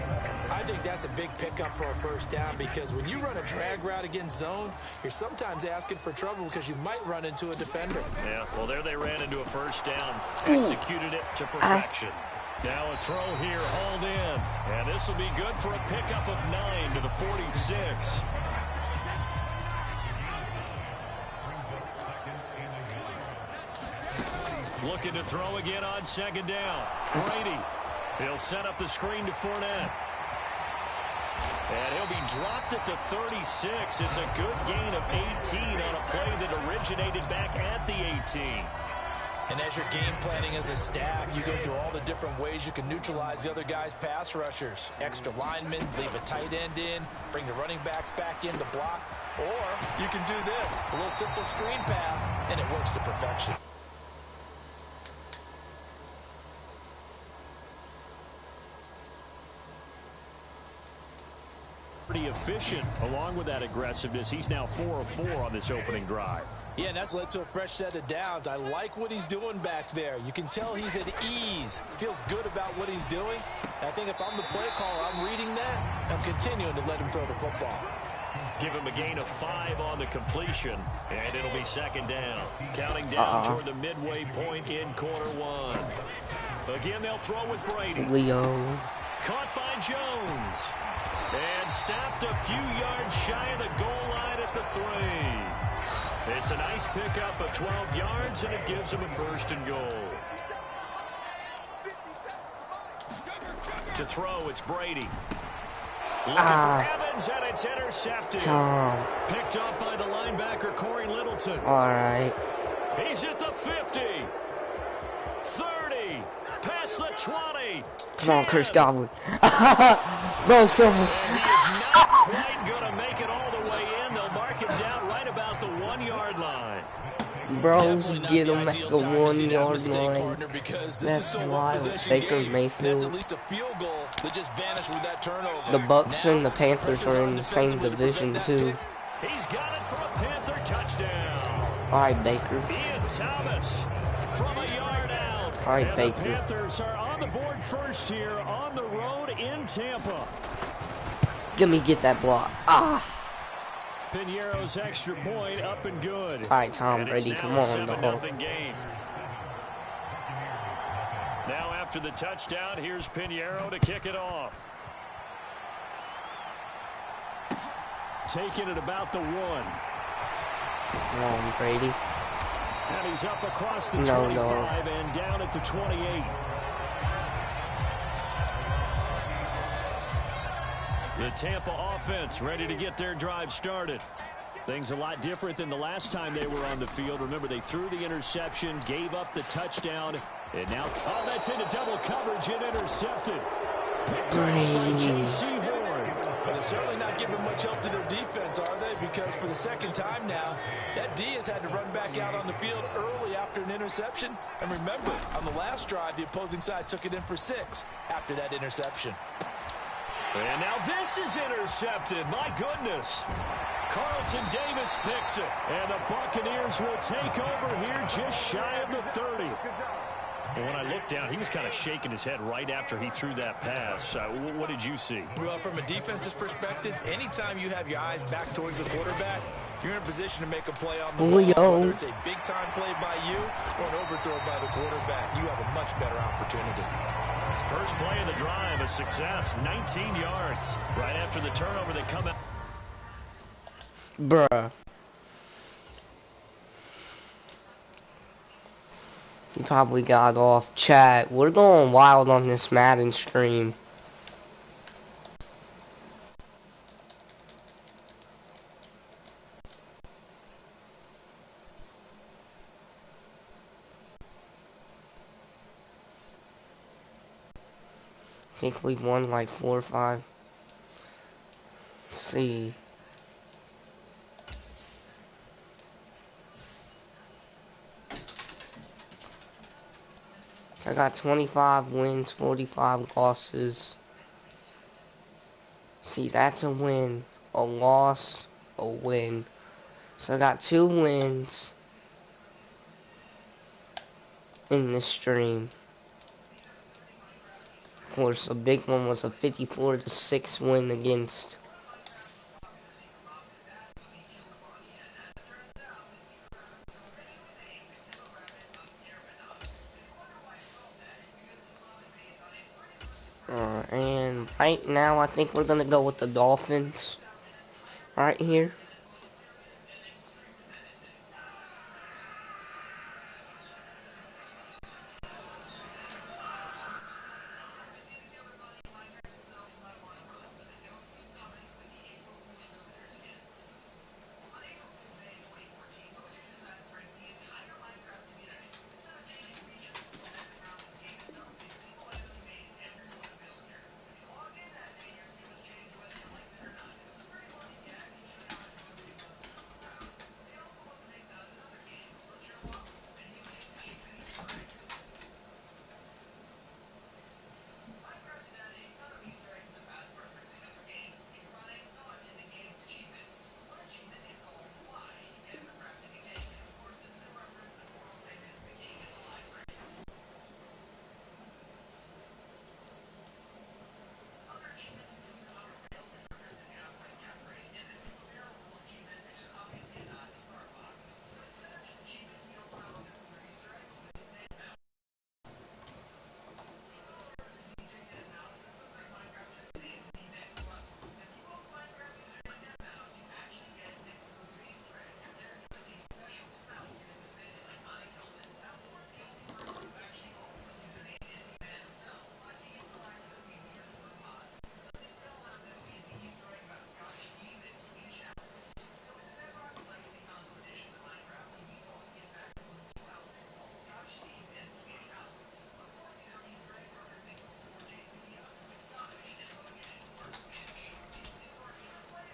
I think that's a big pickup for a first down because when you run a drag route against zone, you're sometimes asking for trouble because you might run into a defender. Yeah, well, there they ran into a first down. Executed it to perfection. Now a throw here, hauled in. And this will be good for a pickup of 9 to the 46. Looking to throw again on second down. Brady. He'll set up the screen to Fournette. And he'll be dropped at the 36. It's a good gain of 18 on a play that originated back at the 18. And as you're game planning as a staff, you go through all the different ways you can neutralize the other guy's pass rushers. Extra linemen, leave a tight end in, bring the running backs back in to block. Or you can do this, a little simple screen pass, and it works to perfection. Pretty efficient along with that aggressiveness. He's now 4 of 4 on this opening drive. Yeah, and that's led to a fresh set of downs. I like what he's doing back there. You can tell he's at ease. Feels good about what he's doing. I think if I'm the play caller, I'm reading that. I'm continuing to let him throw the football. Give him a gain of 5 on the completion, and it'll be second down. Counting down toward the midway point in quarter 1. Again, they'll throw with Brady. Leo. Caught by Jones. And snapped a few yards shy of the goal line at the 3. It's a nice pickup of 12 yards, and it gives him a first and goal. To throw, it's Brady. Looking for Evans, and it's intercepted. Picked up by the linebacker, Corey Littleton. All right. He's at the 50. 30. Past the 20. Come on, Chris Godwin. Wrong Silver. And he is not quite going to make it all the way in. They'll mark him down right about the 1-yard line. Bros, get him at the 1-yard line. That's wild. Baker Mayfield. At least a field goal that just vanished with that turnover. The Bucks and the Panthers are in the same division too. He's got it for a Panther touchdown. All right, Baker. Ian Thomas from a yard out. All right, and Baker. The Panthers are on the board first here on the road in Tampa. Get that block. Piñeiro's extra point up and good. All right, Tom Brady, come on, dog. Game. Now after the touchdown, here's Piñeiro to kick it off. Taking it about the 1. Come on, Brady. And he's up across the 25 and down at the 28. The Tampa offense ready to get their drive started. Things a lot different than the last time they were on the field. Remember, they threw the interception, gave up the touchdown, and now, that's into double coverage and intercepted. J.C. Horn. But they're certainly not giving much help to their defense, are they? Because for the second time now, that D has had to run back out on the field early after an interception. And remember, on the last drive, the opposing side took it in for 6 after that interception. And now this is intercepted. My goodness. Carlton Davis picks it. And the Buccaneers will take over here just shy of the 30. And when I looked down, he was kind of shaking his head right after he threw that pass. What did you see? Well, from a defense's perspective, anytime you have your eyes back towards the quarterback, you're in a position to make a play on the ball. Whether it's a big-time play by you or an overthrow by the quarterback, you have a much better opportunity. First play of the drive, a success, 19 yards. Right after the turnover, they come out. Bruh. He probably got off. Chat, we're going wild on this Madden stream. I think we've won like 4 or 5. Let's see. I got 25 wins, 45 losses. See, that's a win, a loss, a win. So I got 2 wins in this stream. Of course, a big one was a 54-6 win against and right now I think we're gonna go with the Dolphins right here.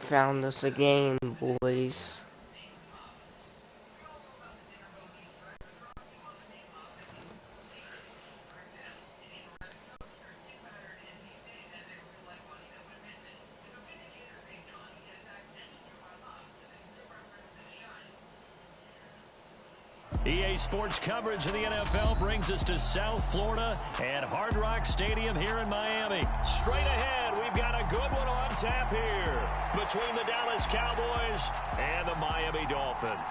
Found us a game, boys. EA Sports coverage of the NFL brings us to South Florida at Hard Rock Stadium here in Miami. Straight ahead, we've got a good one on tap here between the Dallas Cowboys and the Miami Dolphins.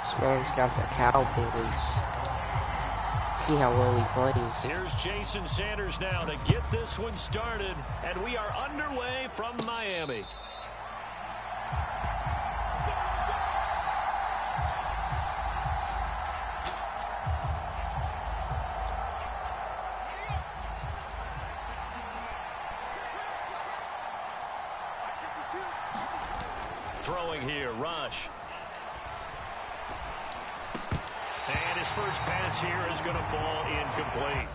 This man's got the Cowboys. See how well he plays. Here's Jason Sanders now to get this one started, and we are underway from Miami. Throwing here, Rush. And his first pass here is going to fall incomplete.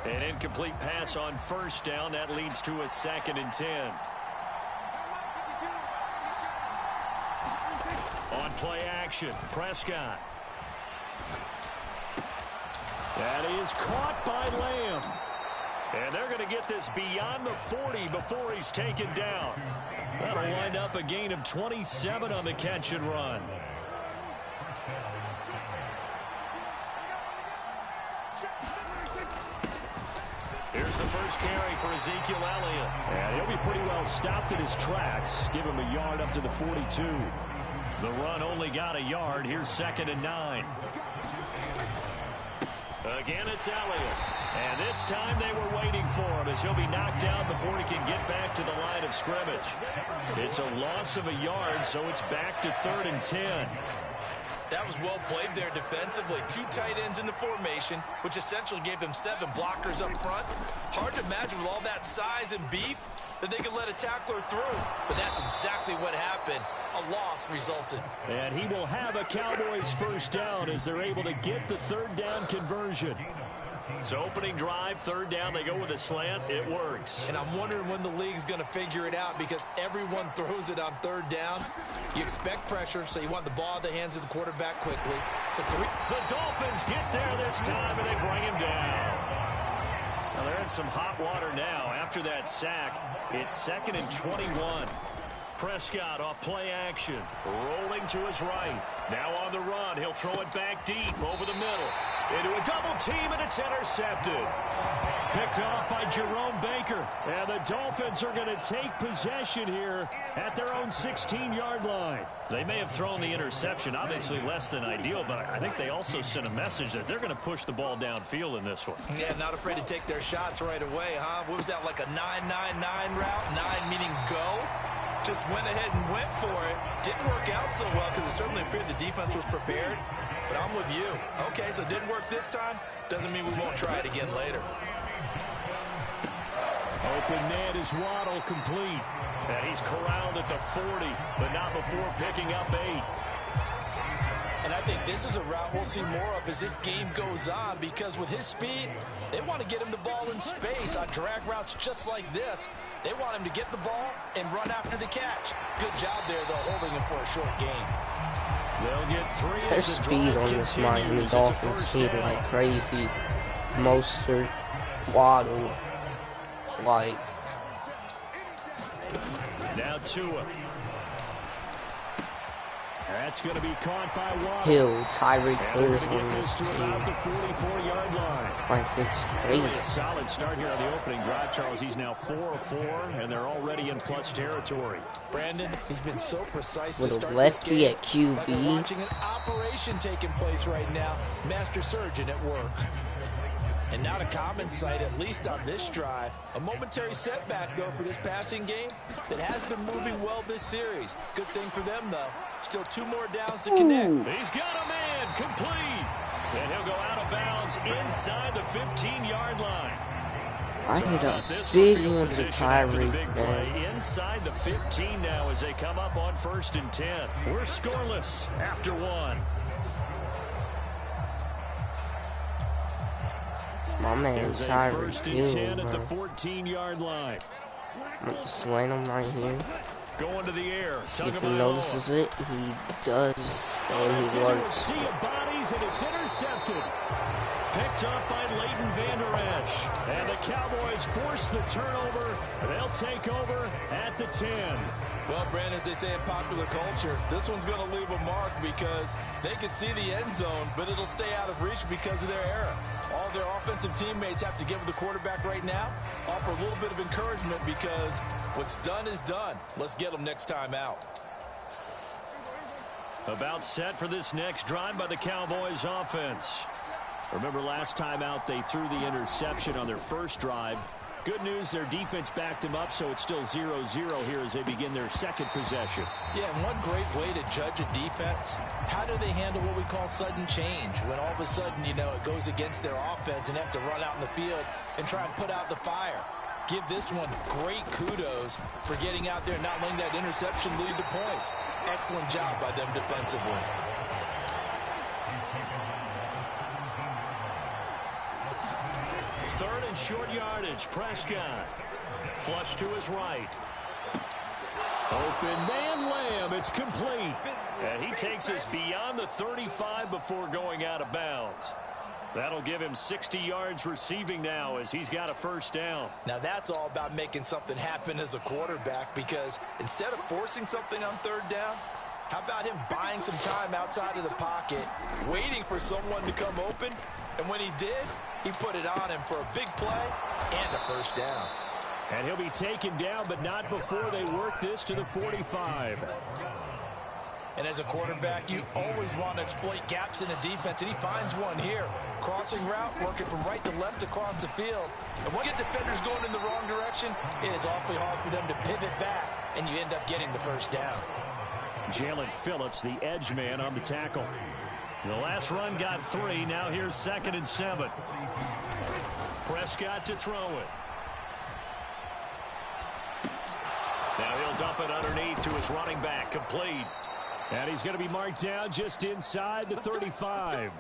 An incomplete pass on first down. That leads to a 2nd and 10. On play action, Prescott. That is caught by Lamb. And they're going to get this beyond the 40 before he's taken down. That'll wind up a gain of 27 on the catch and run. Here's the first carry for Ezekiel Elliott. And he'll be pretty well stopped in his tracks. Give him a yard up to the 42. The run only got a yard. Here's 2nd and 9. Again, it's Elliott. And this time they were waiting for him as he'll be knocked down before he can get back to the line of scrimmage. It's a loss of a yard, so it's back to 3rd and 10. That was well played there defensively. 2 tight ends in the formation, which essentially gave them 7 blockers up front. Hard to imagine with all that size and beef that they could let a tackler through. But that's exactly what happened. A loss resulted. And he will have a Cowboys first down as they're able to get the 3rd down conversion. So opening drive, 3rd down, they go with a slant. It works. And I'm wondering when the league's going to figure it out because everyone throws it on 3rd down. You expect pressure, so you want the ball in the hands of the quarterback quickly. It's a 3. The Dolphins get there this time, and they bring him down. Now they're in some hot water now. After that sack, it's 2nd and 21. Prescott off play action, rolling to his right. Now on the run, he'll throw it back deep over the middle. Into a double team, and it's intercepted. Picked off by Jerome Baker. And the Dolphins are going to take possession here at their own 16-yard line. They may have thrown the interception, obviously less than ideal, but I think they also sent a message that they're going to push the ball downfield in this one. Yeah, not afraid to take their shots right away, huh? What was that, like a 9-9-9 route? 9 meaning go? Just went ahead and went for it. Didn't work out so well because it certainly appeared the defense was prepared. But I'm with you. Okay, so it didn't work this time. Doesn't mean we won't try it again later. Open man is Waddle, complete. And he's corralled at the 40, but not before picking up 8. And I think this is a route we'll see more of as this game goes on, because with his speed, they want to get him the ball in space on drag routes just like this. They want him to get the ball and run after the catch. Good job there, though, holding him for a short gain. They'll get 3. There's speed on this Miami Dolphins team like crazy. Mostert, Waddle, like. Now Tua. That's going to be caught by Waddle. Hill, Tyreek Hill on this team. The 44-yard line. Like, it's crazy. A solid start here on the opening drive, Charles. He's now 4 of 4, and they're already in plus territory. Brandon, he's been so precise With to a start lefty this game. at QB. Like we're watching an operation taking place right now. Master surgeon at work. And not a common sight, at least on this drive. A momentary setback, though, for this passing game that has been moving well this series. Good thing for them, though. Still 2 more downs to connect. He's got a man, complete. And he'll go out of bounds inside the 15-yard line. I hit a big one to Tyreek, man. Play inside the 15 now as they come up on 1st and 10. We're scoreless after 1. My man Tyreek Hill, at the man. 14-yard line. I'm gonna slant him right here. Going to the air. See if he notices it. He does, and he works. Sea of bodies, and it's intercepted. Picked up by Leighton Vander Esch. And the Cowboys force the turnover. They'll take over at the 10. Well, Brandon, as they say in popular culture, this one's going to leave a mark because they can see the end zone, but it'll stay out of reach because of their error. All their offensive teammates have to give the quarterback right now, offer a little bit of encouragement because what's done is done. Let's get them next time out. About set for this next drive by the Cowboys offense. Remember last time out they threw the interception on their first drive. Good news, their defense backed them up, so it's still 0-0 here as they begin their second possession. Yeah, and one great way to judge a defense, how do they handle what we call sudden change? When all of a sudden, you know, it goes against their offense and have to run out in the field and try and put out the fire. Give this one great kudos for getting out there and not letting that interception lead to points. Excellent job by them defensively. Third and short yardage. Prescott. Flush to his right. Open man Lamb. It's complete. And he takes us beyond the 35 before going out of bounds. That'll give him 60 yards receiving now as he's got a first down. Now that's all about making something happen as a quarterback, because instead of forcing something on third down, how about him buying some time outside of the pocket, waiting for someone to come open, and when he did, he put it on him for a big play and a first down. And he'll be taken down, but not before they work this to the 45. And as a quarterback, you always want to exploit gaps in a defense, and he finds one here. Crossing route, working from right to left across the field. And when you get defenders going in the wrong direction, it is awfully hard for them to pivot back, and you end up getting the first down. Jalen Phillips, the edge man on the tackle. The last run got 3. Now here's 2nd and 7. Prescott to throw it. Now he'll dump it underneath to his running back, complete. And he's going to be marked down just inside the 35.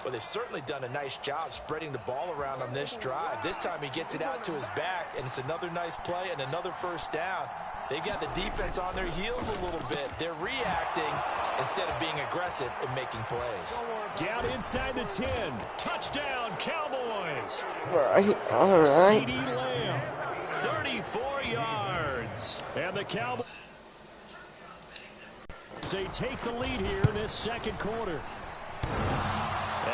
Well, they've certainly done a nice job spreading the ball around on this drive. This time he gets it out to his back, and it's another nice play and another first down. They've got the defense on their heels a little bit. They're reacting instead of being aggressive and making plays. Down inside the 10. Touchdown, Cowboys. All right. CeeDee Lamb, 34 yards. And the Cowboys, they take the lead here in this second quarter.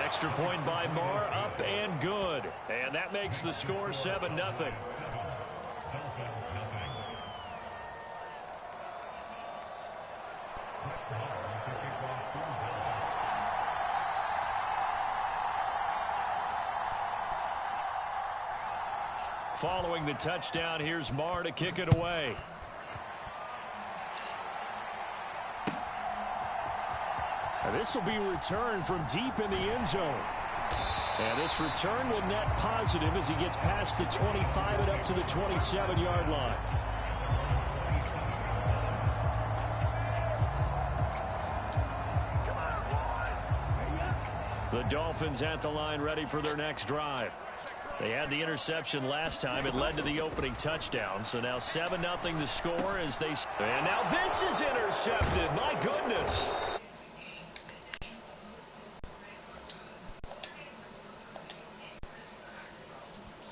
Extra point by Marr, up and good. And that makes the score 7-0. Following the touchdown, here's Marr to kick it away. This will be returned from deep in the end zone. And this return will net positive as he gets past the 25 and up to the 27-yard line. The Dolphins at the line ready for their next drive. They had the interception last time. It led to the opening touchdown. So now 7-0 the score as they... And now this is intercepted. My goodness.